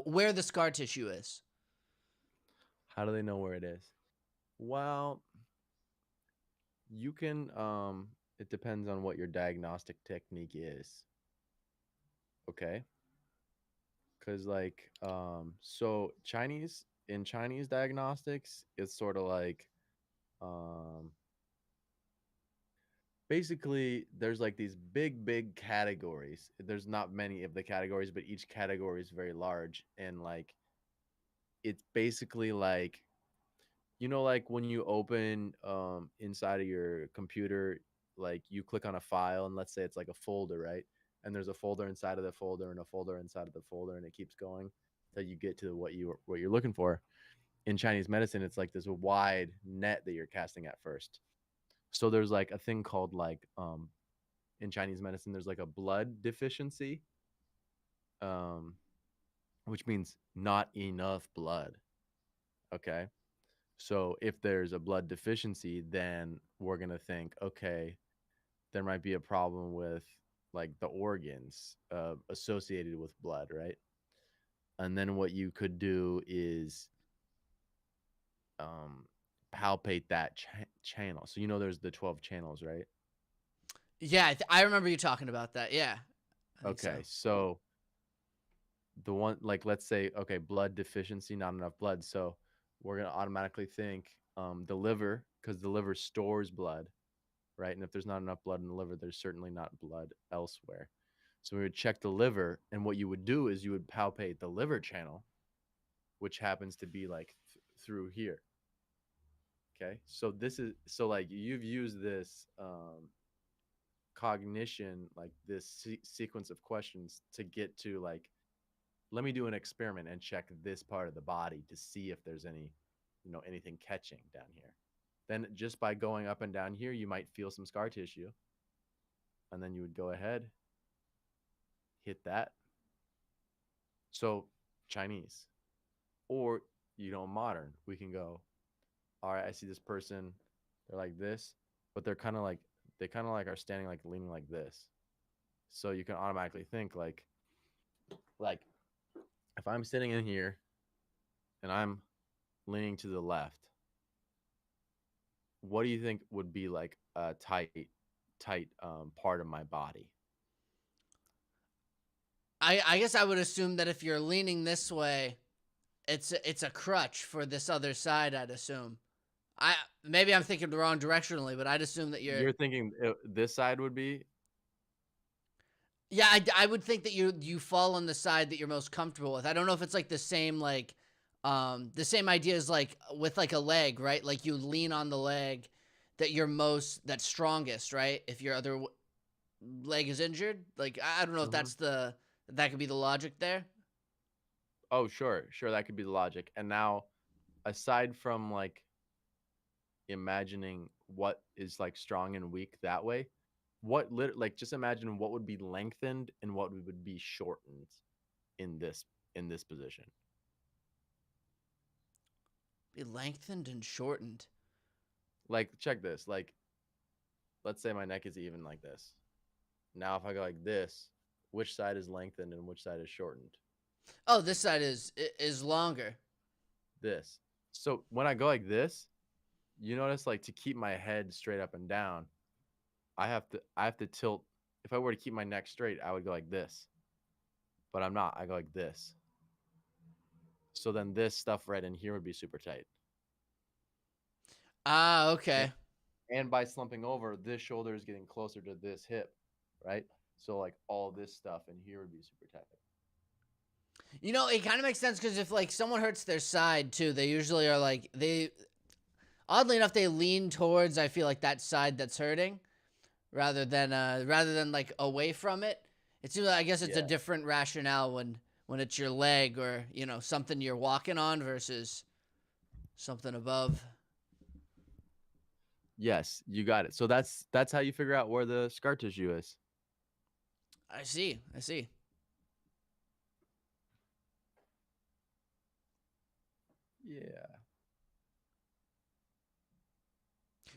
where the scar tissue is? How do they know where it is? Well, you can It depends on what your diagnostic technique is. Okay. Because so Chinese diagnostics, it's sort of like um basically there's like these big categories. There's not many of the categories, but each category is very large, and like it's basically like, like when you open inside of your computer, like you click on a file, and let's say it's like a folder, right? And there's a folder inside of the folder and a folder inside of the folder, and it keeps going till you get to what you're looking for. In Chinese medicine, it's like this wide net that you're casting at first. So there's like a thing called in Chinese medicine, there's like a blood deficiency, um, which means not enough blood. Okay. So if there's a blood deficiency, then we're going to think, okay, there might be a problem with like the organs associated with blood, right? And then what you could do is um, palpate that channel. So there's the 12 channels, right? Yeah, I remember you talking about that. Yeah, I think Okay, so. so the one, like, let's say, okay, blood deficiency, not enough blood. So we're gonna automatically think the liver, because the liver stores blood, right? And if there's not enough blood in the liver, there's certainly not blood elsewhere. So we would check the liver, and what you would do is you would palpate the liver channel, which happens to be like through here. Okay, so this is so like you've used this cognition, like this sequence of questions to get to like, let me do an experiment and check this part of the body to see if there's anything catching down here. Then just by going up and down here, you might feel some scar tissue, and then you would go ahead, hit that. So Chinese, or modern, we can go, all right, I see this person, they're like this, but they kind of like are standing like leaning like this. So you can automatically think like if I'm sitting in here and I'm leaning to the left, what do you think would be like a tight part of my body? I guess I would assume that if you're leaning this way, it's a crutch for this other side. I'd assume. I maybe I'm thinking the wrong directionally, but I'd assume that you're. You're thinking this side would be. Yeah, I would think that you fall on the side that you're most comfortable with. I don't know if it's like the same idea as like with like a leg, right? Like you lean on the leg that's strongest, right? If your other leg is injured, like I don't know if Mhm. that could be the logic there. Oh, sure, that could be the logic. And now, aside from like imagining what is like strong and weak that way, like just imagine what would be lengthened and what would be shortened in this position. Be lengthened and shortened. Like check this. Like let's say my neck is even like this. Now if I go like this, which side is lengthened and which side is shortened? Oh, this side is longer. This. So when I go like this, you notice like to keep my head straight up and down, I have to tilt. If I were to keep my neck straight, I would go like this. But I'm not. I go like this. So then this stuff right in here would be super tight. Ah, And, okay. and by slumping over, this shoulder is getting closer to this hip, right? So like all this stuff in here would be super tight. You know, it kind of makes sense because if like someone hurts their side too, they usually are like they oddly enough they lean towards I feel like that side that's hurting rather than like away from it. It seems like I guess it's a Yeah. different rationale when it's your leg or something you're walking on versus something above. Yes, you got it. So that's how you figure out where the scar tissue is. I see. I see. Yeah.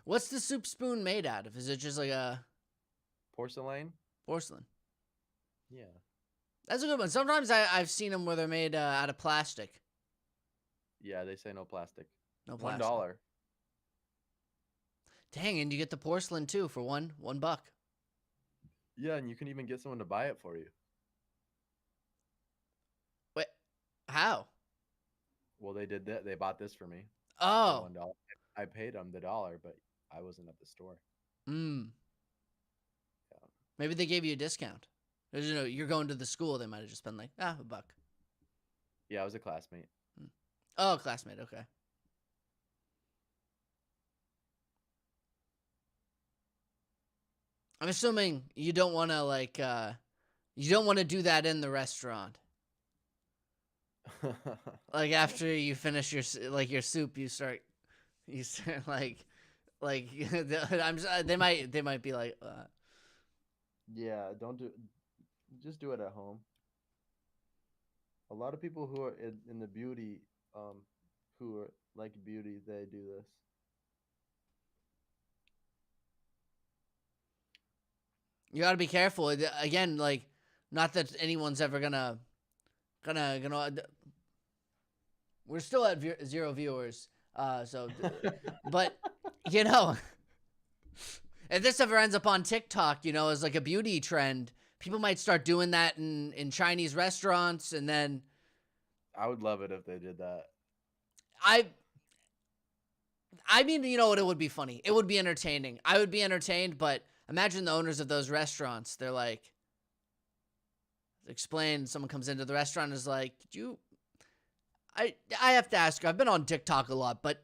What's the soup spoon made out of? Is it just like a Porcelain? porcelain? Yeah. That's a good one. Sometimes I've seen them where they're made out of plastic. Yeah, they say no plastic. No One plastic. dollar. Dang, and you get the porcelain too for one buck. Yeah, and you can even get someone to buy it for you. Wait, how? Well, they did that. They bought this for me for Oh, $1. I paid them the dollar, but I wasn't at the store. mm. Yeah. Maybe they gave you a discount. 'Cause, you know, you're going to the school. They might have just been like, a buck. Yeah, I was a classmate. Oh, classmate. Okay. I'm assuming you don't want to you don't want to do that in the restaurant. Like after you finish your soup, you start like they might be like, Yeah, don't do. Just do it at home. A lot of people who are in the beauty, who are like beauty, they do this. you got to be careful. Again, like, not that anyone's ever gonna. We're still at 0 viewers, but you know, if this ever ends up on TikTok, you know, as like a beauty trend, people might start doing that in Chinese restaurants, and then I would love it if they did that. I I mean, you know what? It would be funny. It would be entertaining. I would be entertained, but imagine the owners of those restaurants. They're like, explain. Someone comes into the restaurant and is like, "Did you?" I have to ask you. I've been on TikTok a lot, but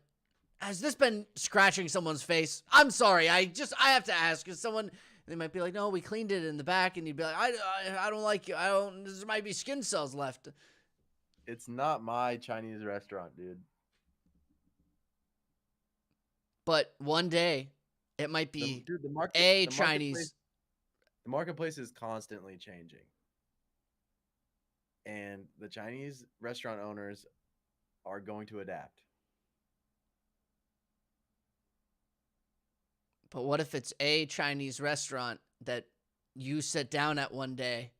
has this been scratching someone's face? I'm sorry. I have to ask. Is someone? They might be like, "No, we cleaned it in the back," and you'd be like, I don't like you. I don't. There might be skin cells left." It's not my Chinese restaurant, dude. But one day, it might be Dude, a Chinese. The marketplace is constantly changing, and the Chinese restaurant owners are going to adapt. But what if it's a Chinese restaurant that you sit down at one day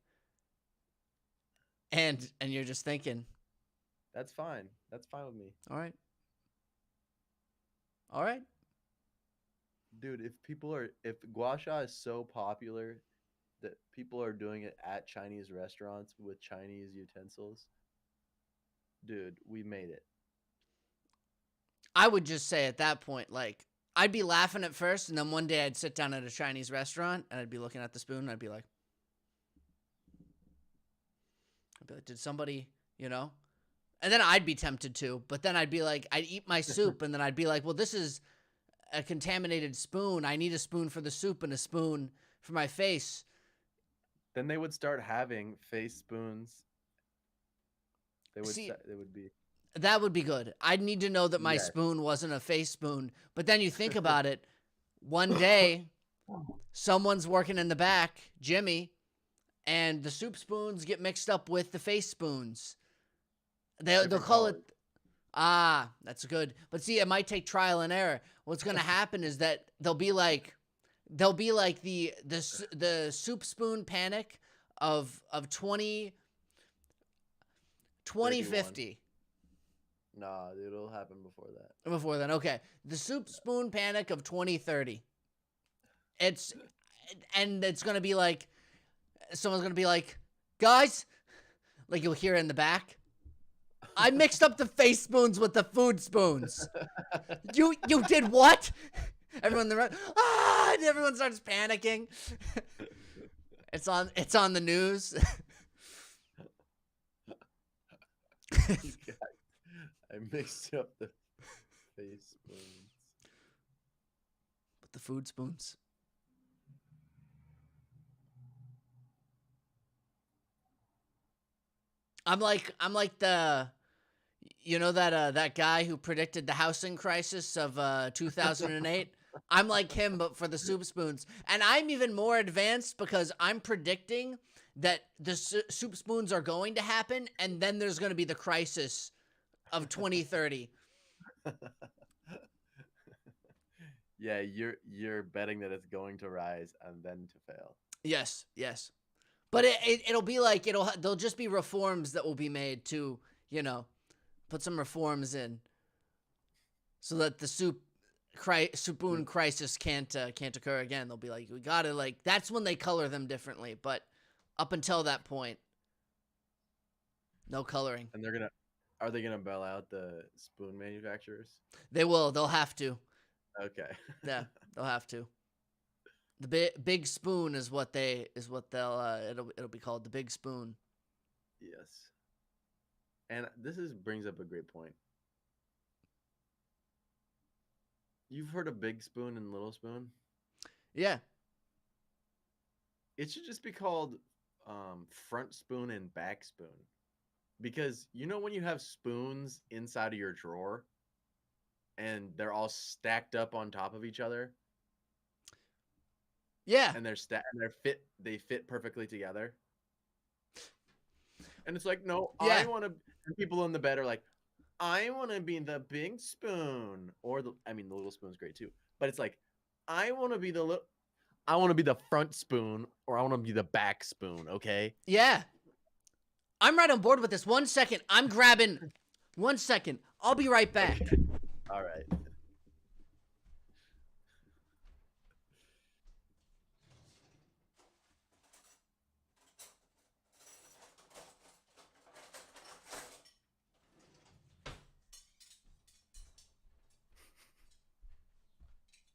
and you're just thinking, That's fine. That's fine with me. all right. All right. Dude, if gua sha is so popular that people are doing it at Chinese restaurants with Chinese utensils, dude, we made it. I would just say at that point, like, I'd be laughing at first, and then one day I'd sit down at a Chinese restaurant and I'd be looking at the spoon and I'd be like, did somebody, you know? And then I'd be tempted to, but then I'd be like, I'd eat my soup and then I'd be like, well, this is a contaminated spoon. I need a spoon for the soup and a spoon for my face. Then they would start having face spoons. They See, would be. that would be good. I'd need to know that my Yes. spoon wasn't a face spoon. But then you think about it, one day someone's working in the back, Jimmy, and the soup spoons get mixed up with the face spoons. They'll Different call colors. it. That's good. But see, it might take trial and error. What's going to happen is that they'll be like the soup spoon panic of 2050. Nah, dude, it'll happen before that. Before then, okay. The soup spoon panic of 2030. And it's gonna be like, someone's gonna be like, guys, like you'll hear in the back, I mixed up the face spoons with the food spoons. You did what? Everyone in the room, and everyone starts panicking. It's on the news. I mixed up the face spoons. But the food spoons. I'm like the, you know, that guy who predicted the housing crisis of 2008. I'm like him, but for the soup spoons, and I'm even more advanced because I'm predicting that the soup spoons are going to happen, and then there's going to be the crisis of 2030. Yeah, you're betting that it's going to rise and then to fail. Yes, yes. But it'll be like there'll just be reforms that will be made to, you know, put some reforms in so that the soup spoon crisis can't occur again. They'll be like, we gotta like. That's when they color them differently. But up until that point, no coloring. And are they gonna bail out the spoon manufacturers? They will. They'll have to. Okay. Yeah, they'll have to. The big spoon is what they'll it'll be called, the big spoon. Yes. And brings up a great point. You've heard of big spoon and little spoon? Yeah. It should just be called front spoon and back spoon. Because you know when you have spoons inside of your drawer and they're all stacked up on top of each other? Yeah. And they fit perfectly together. And it's like, no, Yeah. I want to. People in the bed are like, I want to be the big spoon, or the little spoon's great too. But it's like, I want to be the front spoon, or I want to be the back spoon. Okay. Yeah. I'm right on board with this. 1 second. I'm grabbing. 1 second. I'll be right back. All right.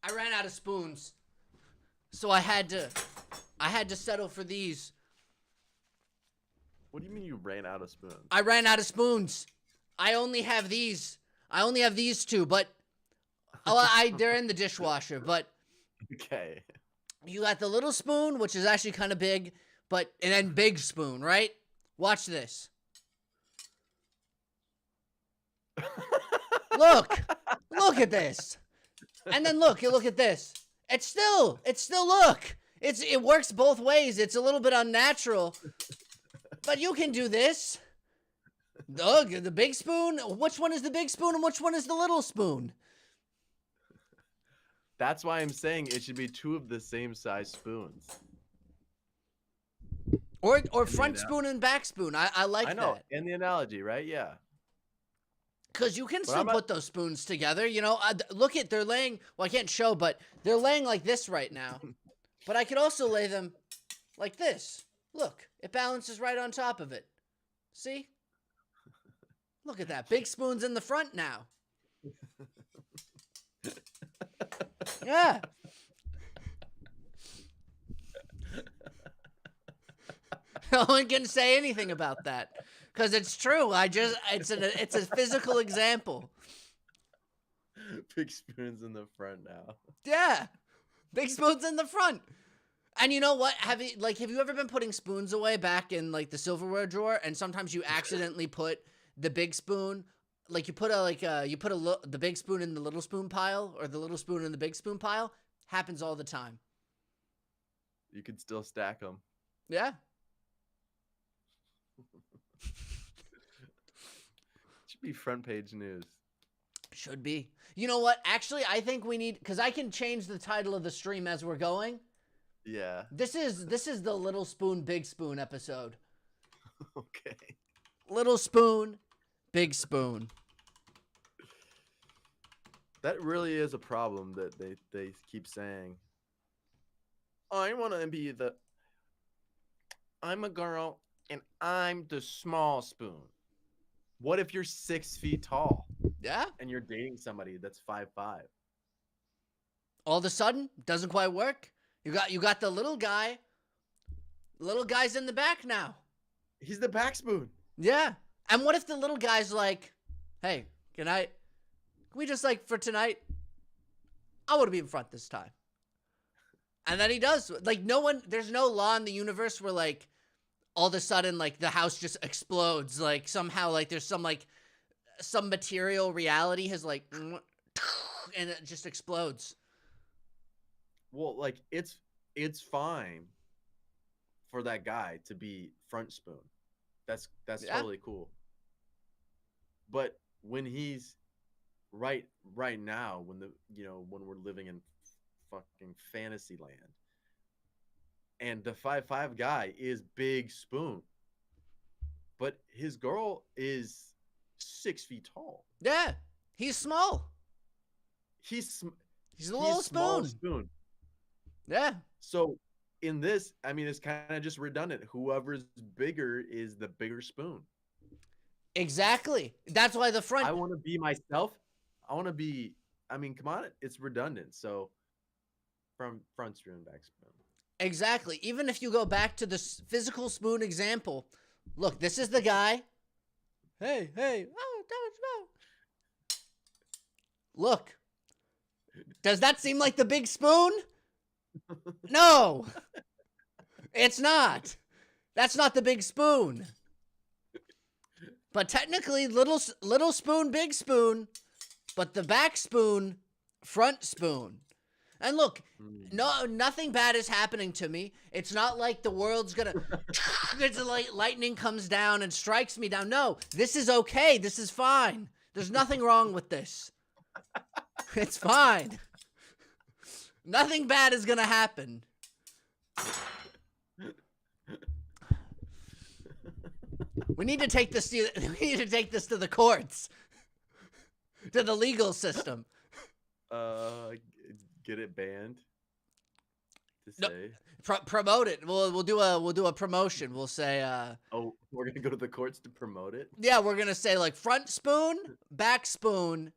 I ran out of spoons, so I had to settle for these. What do you mean you ran out of spoons? I ran out of spoons. I only have these. I only have these two, but they're in the dishwasher. But Okay. you got the little spoon, which is actually kind of big, and then big spoon, right? Watch this. Look at this. And then look at this. It still look. It works both ways. It's a little bit unnatural, but you can do this. Look, the big spoon. Which one is the big spoon and which one is the little spoon? That's why I'm saying it should be two of the same size spoons. Or front spoon and back spoon. I like that. I know. In the analogy, right? Yeah. Because you can still put those spoons together. You know, look at, they're laying, well, I can't show, but they're laying like this right now. But I could also lay them like this. Look, it balances right on top of it. See? Look at that. Big spoon's in the front now. Yeah. No one can say anything about that. Because it's true. It's a physical example. Big spoons in the front now. Yeah. Big spoons in the front. And you know what? Have you ever been putting spoons away back in like the silverware drawer, and sometimes you accidentally put the big spoon, like you put the big spoon in the little spoon pile, or the little spoon in the big spoon pile? Happens all the time. You could still stack them. Yeah. Should be front page news. Should be. You know what? Actually, I think we need, because I can change the title of the stream as we're going. Yeah. This is the little spoon, big spoon episode. Okay. Little spoon, big spoon. That really is a problem that they keep saying. I want to be I'm a girl and I'm the small spoon. What if you're 6 feet tall? Yeah. And you're dating somebody that's 5'5"? All of a sudden, doesn't quite work. You got the little guy. Little guy's in the back now. He's the back spoon. Yeah. And what if the little guy's like, hey, can we just, like, for tonight, I want to be in front this time. And then he does. Like, there's no law in the universe where, like, all of a sudden, like, the house just explodes. Like, somehow, like, there's some material reality has, like, and it just explodes. Well, like, it's fine for that guy to be front spoon. That's totally cool. But when he's right now, when we're living in fucking fantasy land, and the 5'5" guy is big spoon, but his girl is 6 feet tall. Yeah, he's small. He's a He's little small spoon. spoon. Yeah. So in this, I mean, it's kind of just redundant. Whoever's bigger is the bigger spoon. Exactly. That's why the front. I want to be myself. I want to be. I mean, come on, it's redundant. So from front spoon, back spoon. Exactly. Even if you go back to the physical spoon example, look, this is the guy. Hey, hey. Oh, don't. Look. Does that seem like the big spoon? No. It's not. That's not the big spoon. But technically, little spoon, big spoon, but the back spoon, front spoon. And look, no, nothing bad is happening to me. It's not like the world's gonna. It's like lightning comes down and strikes me down. No, this is okay. This is fine. There's nothing wrong with this. It's fine. Nothing bad is gonna happen. We need to take this. We need to take this to the courts, to the legal system. Get it banned. To No, say. promote it. We'll do a promotion. We'll say. Oh, we're gonna go to the courts to promote it. Yeah, we're gonna say like front spoon, back spoon,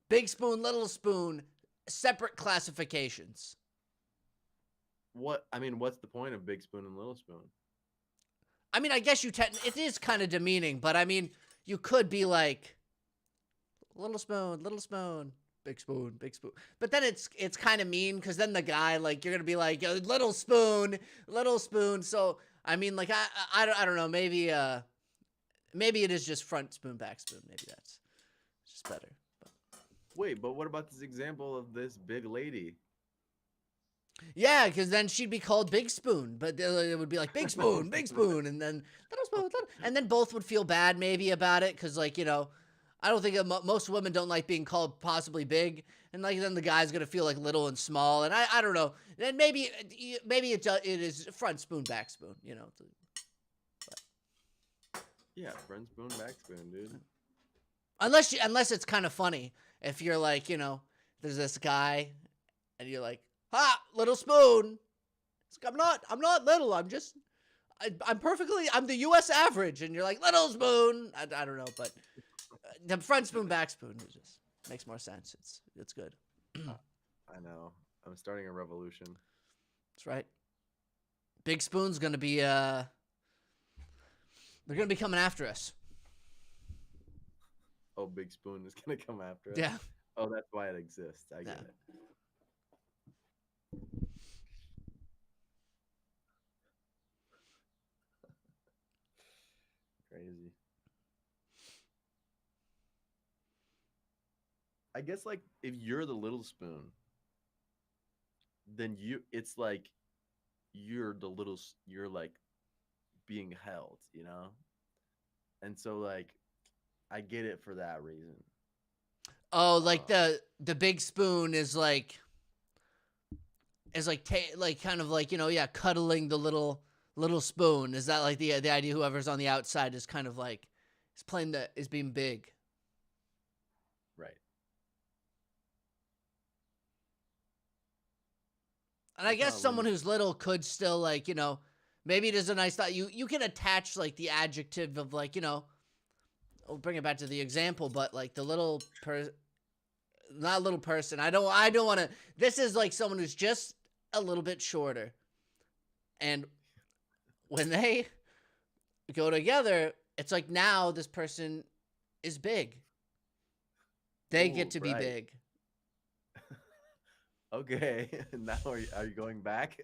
big spoon, little spoon, separate classifications. What I mean, what's the point of big spoon and little spoon? I mean, I guess it is kind of demeaning, but I mean, you could be like little spoon, big spoon, big spoon. But then it's kind of mean because then the guy, like, you're gonna be like little spoon, little spoon. So I mean, like, I don't know. Maybe it is just front spoon, back spoon. Maybe that's just better. But. Wait, but what about this example of this big lady? Yeah, because then she'd be called Big Spoon, but it would be like Big Spoon, and then Little Spoon, and then both would feel bad maybe about it because, like, you know, I don't think most women don't like being called possibly big, and like then the guy's gonna feel like little and small, and I don't know. Then maybe it is front spoon, back spoon, you know. Yeah, front spoon, back spoon, dude. Unless it's kind of funny if you're like, you know, there's this guy, and you're like. Ha! Little spoon. I'm not little. I'm the U.S. average. And you're like, little spoon. I don't know, but the front spoon, back spoon just makes more sense. It's good. I know. I'm starting a revolution. That's right. Big Spoon's going to be, they're going to be coming after us. Oh, Big Spoon is going to come after us? Yeah. Oh, that's why it exists. I get it. Crazy. I guess like if you're the little spoon, then it's like you're like being held, you know? And so like I get it for that reason. Oh, like the Big Spoon is like kind of like, you know, yeah, cuddling the little spoon. Is that like the idea? Whoever's on the outside is kind of like is being big, right? And I guess someone who's little could still, like, you know, maybe it is a nice thought. You can attach like the adjective of, like, you know, I'll bring it back to the example, but like the not little person. I don't want to. This is like someone who's just a little bit shorter, and when they go together, it's like now this person is big. They get to be big. Okay, now are you going back?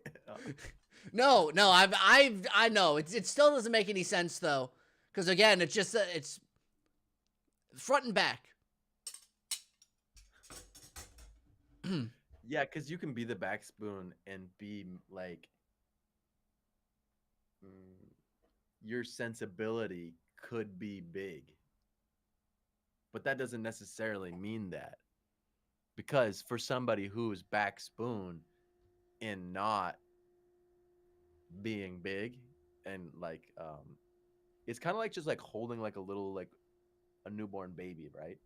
No, I know it still doesn't make any sense though, because again, it's just it's front and back. Yeah, because you can be the back spoon and be like, your sensibility could be big, but that doesn't necessarily mean that, because for somebody who's back spoon and not being big and like it's kind of like just like holding like a little like a newborn baby, right?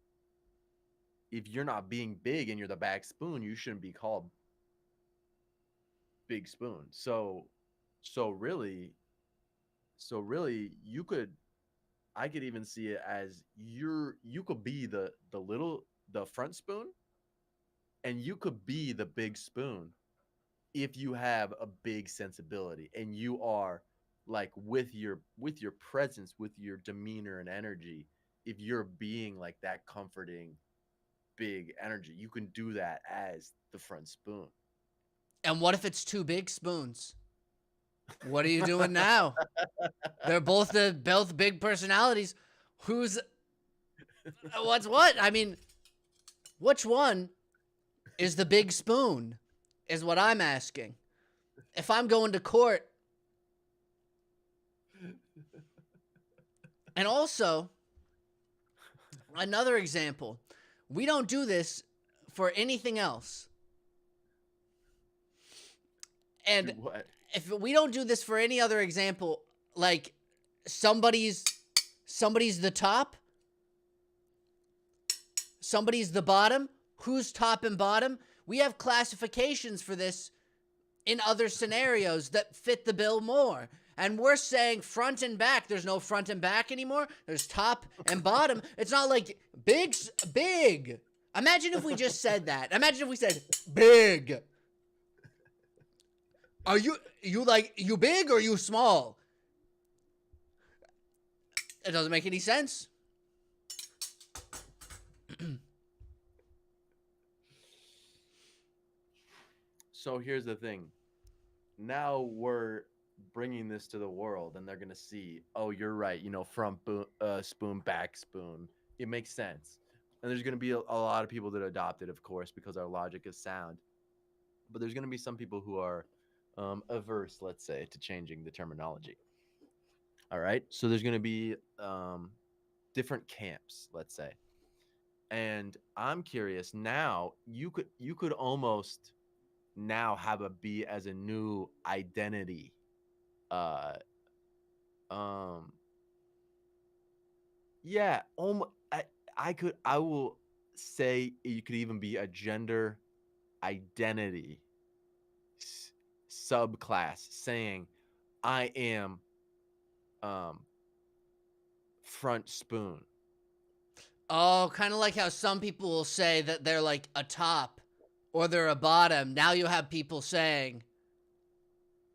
if you're not being big and you're the back spoon, you shouldn't be called big spoon. So really, you could I could even see it as you could be the front spoon, and you could be the big spoon if you have a big sensibility and you are like with your presence, with your demeanor and energy, if you're being like that comforting big energy, you can do that as the front spoon. And what if it's two big spoons? What are you doing now? They're both big personalities. Who's what's what? I mean, which one is the big spoon? Is what I'm asking. If I'm going to court, and also another example, we don't do this for anything else. And What? if we don't do this for any other example, like somebody's the top, somebody's the bottom, who's top and bottom? We have classifications for this in other scenarios that fit the bill more. And we're saying front and back. There's no front and back anymore. There's top and bottom. It's not like big. Imagine if we just said that. Imagine if we said big. Are you big or you small? It doesn't make any sense. So here's the thing. Now we're bringing this to the world, and they're gonna see. Oh, you're right. Spoon, back spoon. It makes sense. And there's gonna be a lot of people that adopt it, of course, because our logic is sound. But there's gonna be some people who are averse, let's say, to changing the terminology. All right. So there's gonna be different camps, let's say. And I'm curious now. You could almost now have a B as a new identity. Uh, um, yeah. I will say you could even be a gender identity subclass, saying I am um front spoon. Oh, kind of like how some people will say that they're like a top or they're a bottom. Now you have people saying,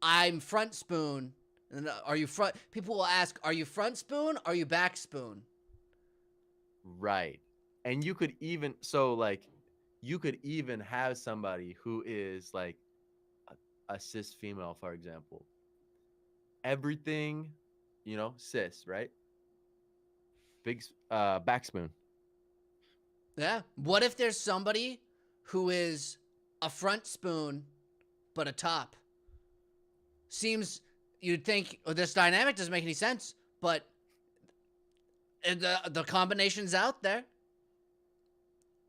I'm front spoon. And are you front? People will ask, are you front spoon? Are you back spoon? Right. And you could even have somebody who is like a cis female, for example. Everything, cis, right? Back spoon. Yeah. What if there's somebody who is a front spoon but a top? Seems you'd think this dynamic doesn't make any sense, but the combination's out there.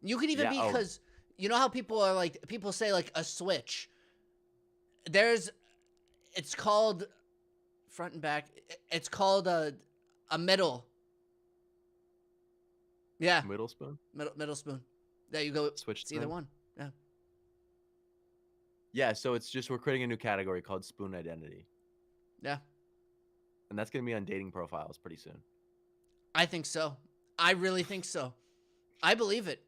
You could even Yeah. be Oh, because you know how people say like a switch. There's it's called front and back. It's called a middle. Yeah, middle spoon. middle spoon. There you go. Switch It's either spoon. one. Yeah. Yeah. So it's just we're creating a new category called spoon identity, Yeah. and that's gonna be on dating profiles pretty soon. I think so. I really think so. I believe it.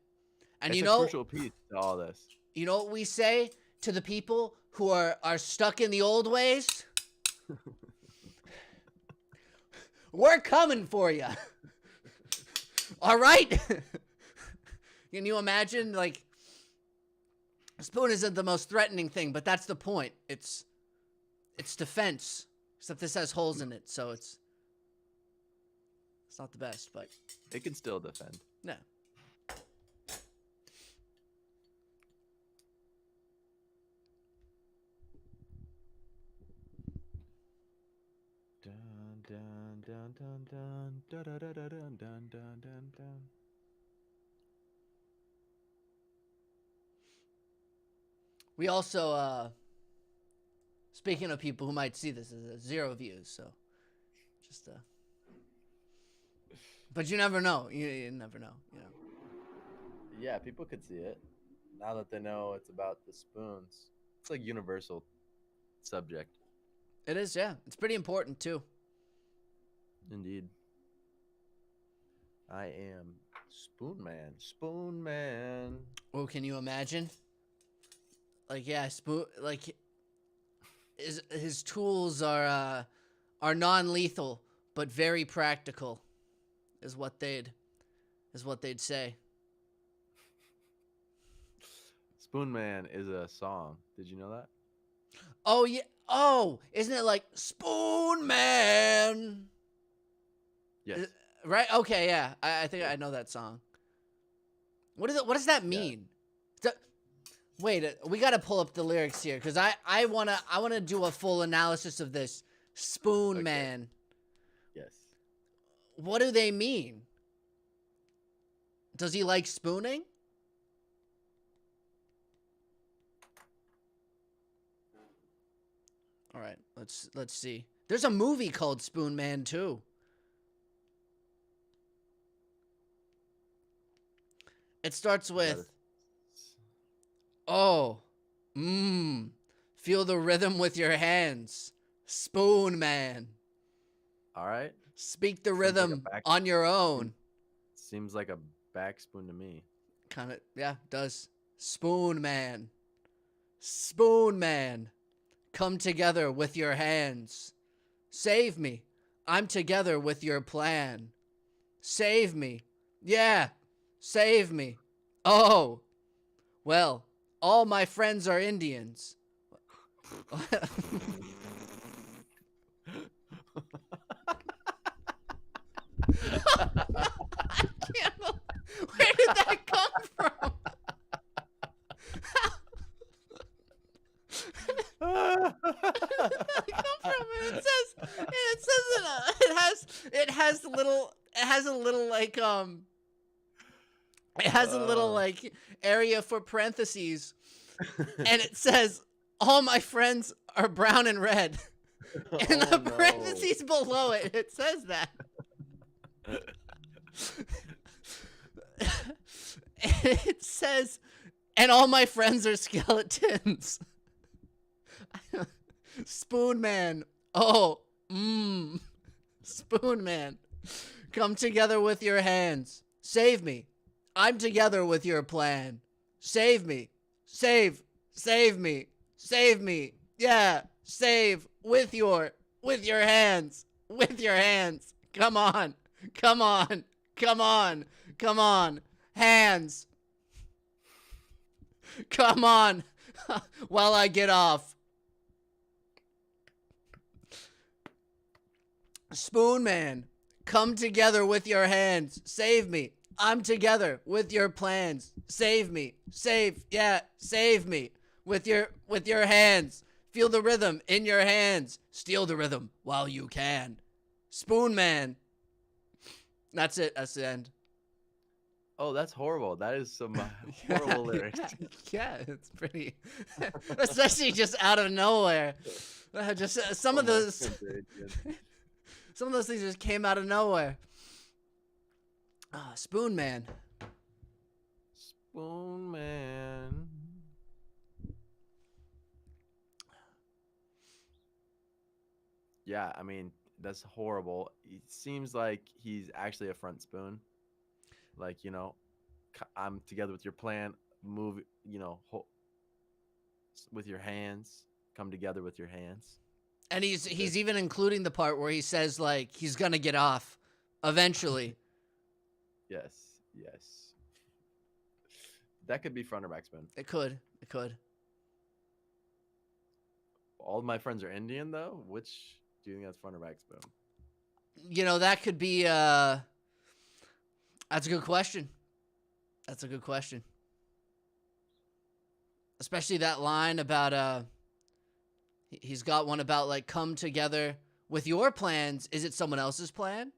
And It's a crucial piece to all this. you know what we say to the people who are stuck in the old ways? We're coming for you. All right? Can you imagine like a spoon isn't the most threatening thing, but that's the point. It's defense. Except this has holes in it, so it's not the best, but It can still defend. yeah. Dun, dun, dun, dun, dun, dun, dun, dun, dun, dun, dun, dun, dun. We also speaking of people who might see this as 0 views, so just but you never know. You never know, Yeah, people could see it now that they know it's about the spoons. It's like universal subject. It is, yeah. It's pretty important too. Indeed. I am Spoon Man. Spoon Man. Oh, can you imagine? Like, yeah, like his tools are non-lethal but very practical, is what they'd say. Spoon Man is a song. Did you know that? Oh yeah. Oh, isn't it like Spoon Man? Yes. Right? Okay, yeah. I think Yeah. I know that song. What is it? What does that Yeah. mean? Wait, we got to pull up the lyrics here because I wanna do a full analysis of this. Spoon Okay. Man. Yes. What do they mean? Does he like spooning? All right, let's see. There's a movie called Spoon Man too. It starts Is that with oh, feel the rhythm with your hands. Spoon Man. all right? Speak the Sounds like a rhythm back- on your own. Seems like a back spoon to me. Kind of, yeah, does. Spoon Man. Spoon Man. Come together with your hands. Save me. I'm together with your plan. Save me. Yeah, save me. Oh, well, all my friends are Indians. I can't. Where did that come from? Come from? And it has a little like it has a little like area for parentheses, and it says all my friends are brown and red. In the no. parentheses below it, it says that. It says, and all my friends are skeletons. Spoon Man. Oh, Spoon Man. Come together with your hands. Save me. I'm together with your plan. Save me. Save me. Save me. Yeah, save with your hands. With your hands. Come on. Come on. Come on. Come on. Hands. Come on. While I get off. Spoon Man, come together with your hands. Save me. I'm together with your plans. Save me. Save me with your hands. Feel the rhythm in your hands. Steal the rhythm while you can. Spoon Man. That's it. That's the end. Oh, that's horrible. That is some horrible lyrics. Yeah, it's pretty. Especially just out of nowhere. Just some of those. Some of those things just came out of nowhere. Spoon Man. Spoon Man. Yeah, I mean, that's horrible. It seems like he's actually a front spoon. Like, I'm together with your plan. Move, with your hands. Come together with your hands. And he's even including the part where he says like he's gonna get off eventually. Yes. That could be front or back spoon. It could. All of my friends are Indian though. Which do you think that's front or back spoon? That could be that's a good question. Especially that line about he's got one about like come together with your plans. Is it someone else's plan?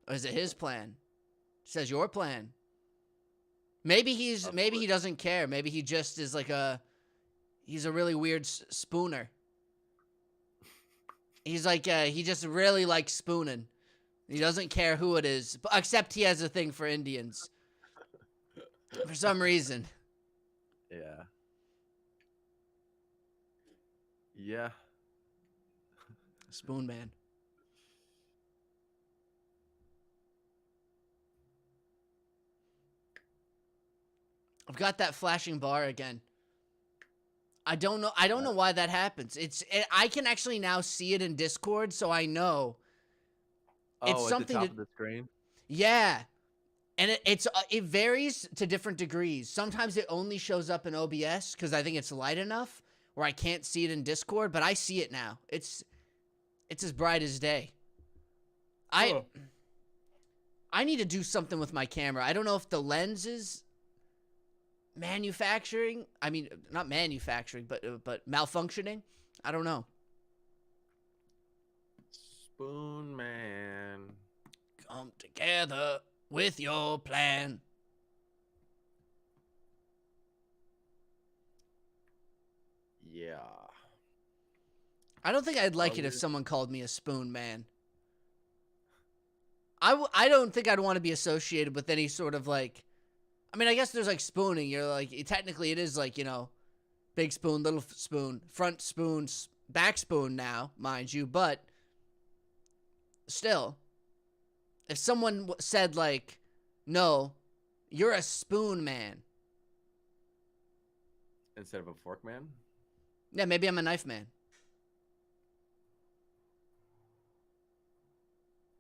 Or is it his plan? It says your plan. Maybe he doesn't care. Maybe he just is like he's a really weird spooner. He's like he just really likes spooning. He doesn't care who it is, except he has a thing for Indians. for some reason. Yeah. Yeah. Spoon Man. I've got that flashing bar again. I don't know. I don't know why that happens. I can actually now see it in Discord, so I know it's Oh, at the something top to. of the screen? Yeah, and it varies to different degrees. Sometimes it only shows up in OBS because I think it's light enough where I can't see it in Discord, but I see it now. It's as bright as day. Oh. I need to do something with my camera. I don't know if the lens is manufacturing. I mean, not manufacturing, but malfunctioning. I don't know. Spoon Man. Come together with your plan. Yeah. I don't think I'd like it if someone called me a spoon man. I don't think I'd want to be associated with any sort of like. I mean, I guess there's like spooning. You're like, technically it is like, big spoon, little spoon, front spoon, back spoon now, mind you. But still, if someone said like, no, you're a spoon man. Instead of a fork man? Yeah, maybe I'm a knife man.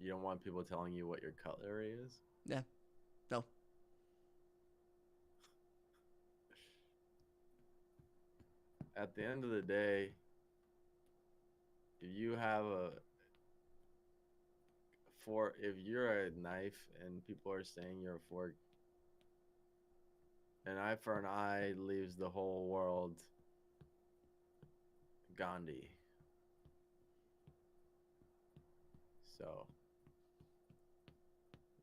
You don't want people telling you what your cutlery is? Yeah. No. At the end of the day, if you have if you're a knife and people are saying you're a fork, an eye for an eye leaves the whole world Gandhi. So,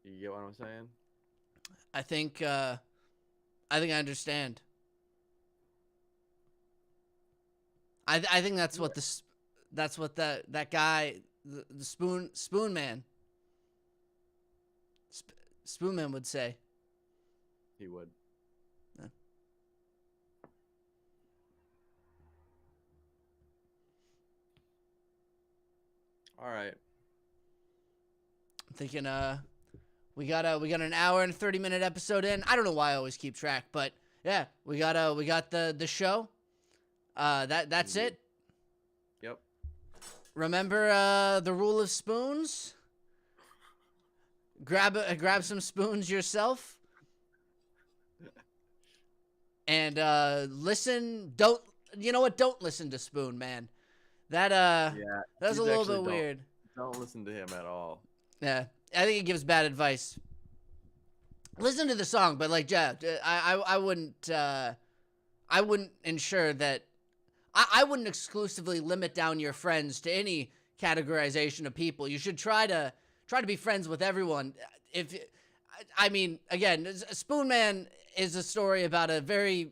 you get what I'm saying? I think I understand. I think that's what that guy, the spoon man, spoon man would say. He would. Yeah. All right. I'm thinking we got an hour and 30-minute episode in. I don't know why I always keep track, but yeah, we got the show. That's it. Yep. Remember the rule of spoons? Grab some spoons yourself. And listen. Don't listen to Spoon Man. That was a little bit weird. Don't listen to him at all. Yeah, I think he gives bad advice. Listen to the song, but like, yeah, I wouldn't ensure that. I wouldn't exclusively limit down your friends to any categorization of people. You should try to be friends with everyone. I mean, again, Spoon Man is a story about a very,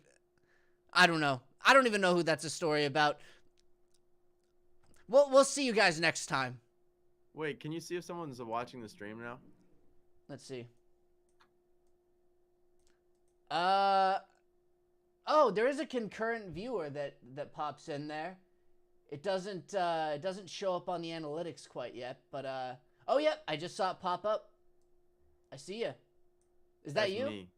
I don't know. I don't even know who that's a story about. We'll see you guys next time. Wait, can you see if someone's watching the stream now? Let's see. Oh, there is a concurrent viewer that pops in there. It doesn't show up on the analytics quite yet, but oh yeah, I just saw it pop up. I see you. Is that you? Me.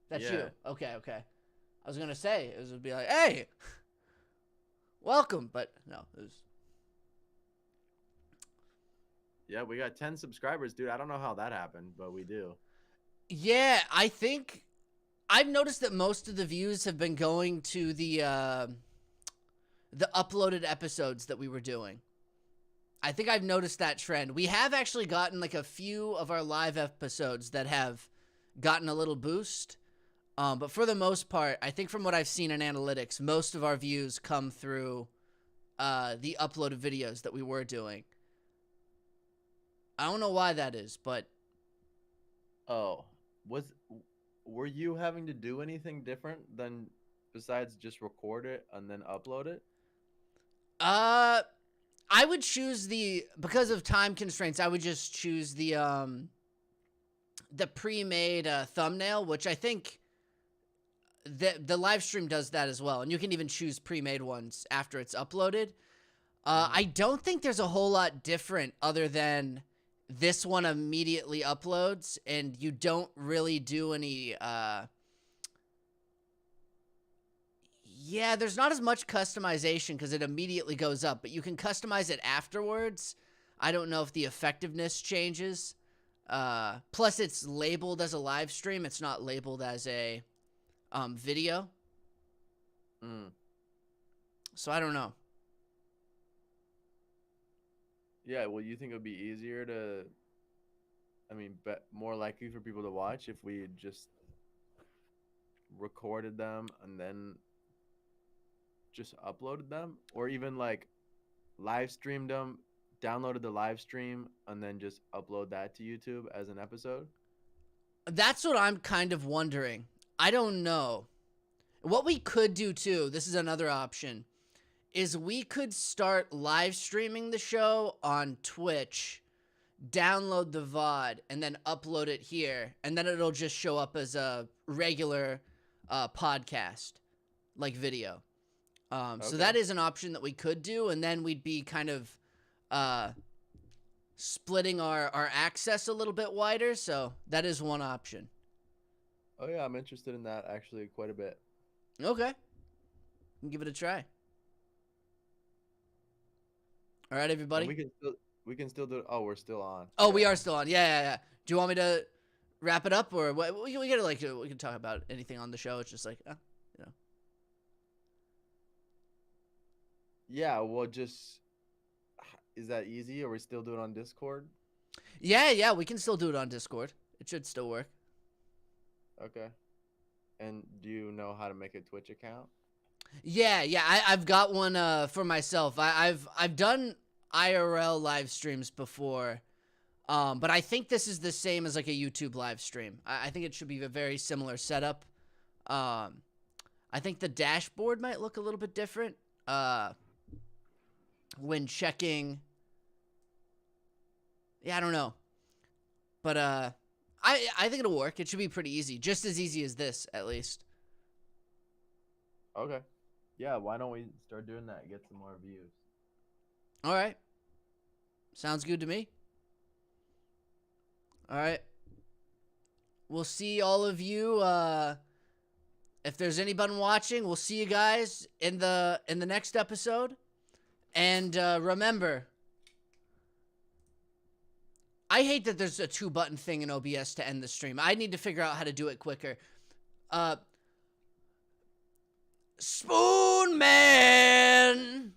That's Yeah. you. Okay. I was gonna say it would be like, hey, welcome, but no, it was. Yeah, we got 10 subscribers, dude. I don't know how that happened, but we do. Yeah, I think I've noticed that most of the views have been going to the uploaded episodes that we were doing. I think I've noticed that trend. We have actually gotten like a few of our live episodes that have gotten a little boost. But for the most part, I think from what I've seen in analytics, most of our views come through the uploaded videos that we were doing. I don't know why that is, but Oh, were you having to do anything different than besides just record it and then upload it? I would choose because of time constraints, I would just choose the pre-made thumbnail, which I think the live stream does that as well, and you can even choose pre-made ones after it's uploaded. I don't think there's a whole lot different other than this one immediately uploads, and you don't really do any. Yeah, there's not as much customization because it immediately goes up, but you can customize it afterwards. I don't know if the effectiveness changes. Plus, it's labeled as a live stream. It's not labeled as a video. So I don't know. Yeah, well, you think it would be easier to, more likely for people to watch if we had just recorded them and then just uploaded them, or even like live streamed them, downloaded the live stream, and then just upload that to YouTube as an episode? That's what I'm kind of wondering. I don't know. What we could do too, this is another option, is we could start live streaming the show on Twitch, download the VOD, and then upload it here, and then it'll just show up as a regular podcast, like video. So that is an option that we could do, and then we'd be kind of splitting our access a little bit wider, so that is one option. Oh yeah, I'm interested in that actually quite a bit. Okay. Give it a try. All right, everybody. And we can still do it. Oh, we're still on. Oh, we are still on. Yeah. Do you want me to wrap it up, or what? We gotta we can talk about anything on the show. It's just like, Yeah, well, just is that easy? Are we still doing it on Discord? Yeah, we can still do it on Discord. It should still work. Okay. And do you know how to make a Twitch account? Yeah. I've got one for myself. I've done IRL live streams before, but I think this is the same as like a YouTube live stream. I think it should be a very similar setup. I think the dashboard might look a little bit different when checking. Yeah, I don't know, but I think it'll work. It should be pretty easy, just as easy as this, at least. Okay. Yeah, why don't we start doing that and get some more views? All right. Sounds good to me. All right. We'll see all of you. If there's anybody watching, we'll see you guys in the next episode. And remember, I hate that there's a 2-button thing in OBS to end the stream. I need to figure out how to do it quicker. Spoon Man!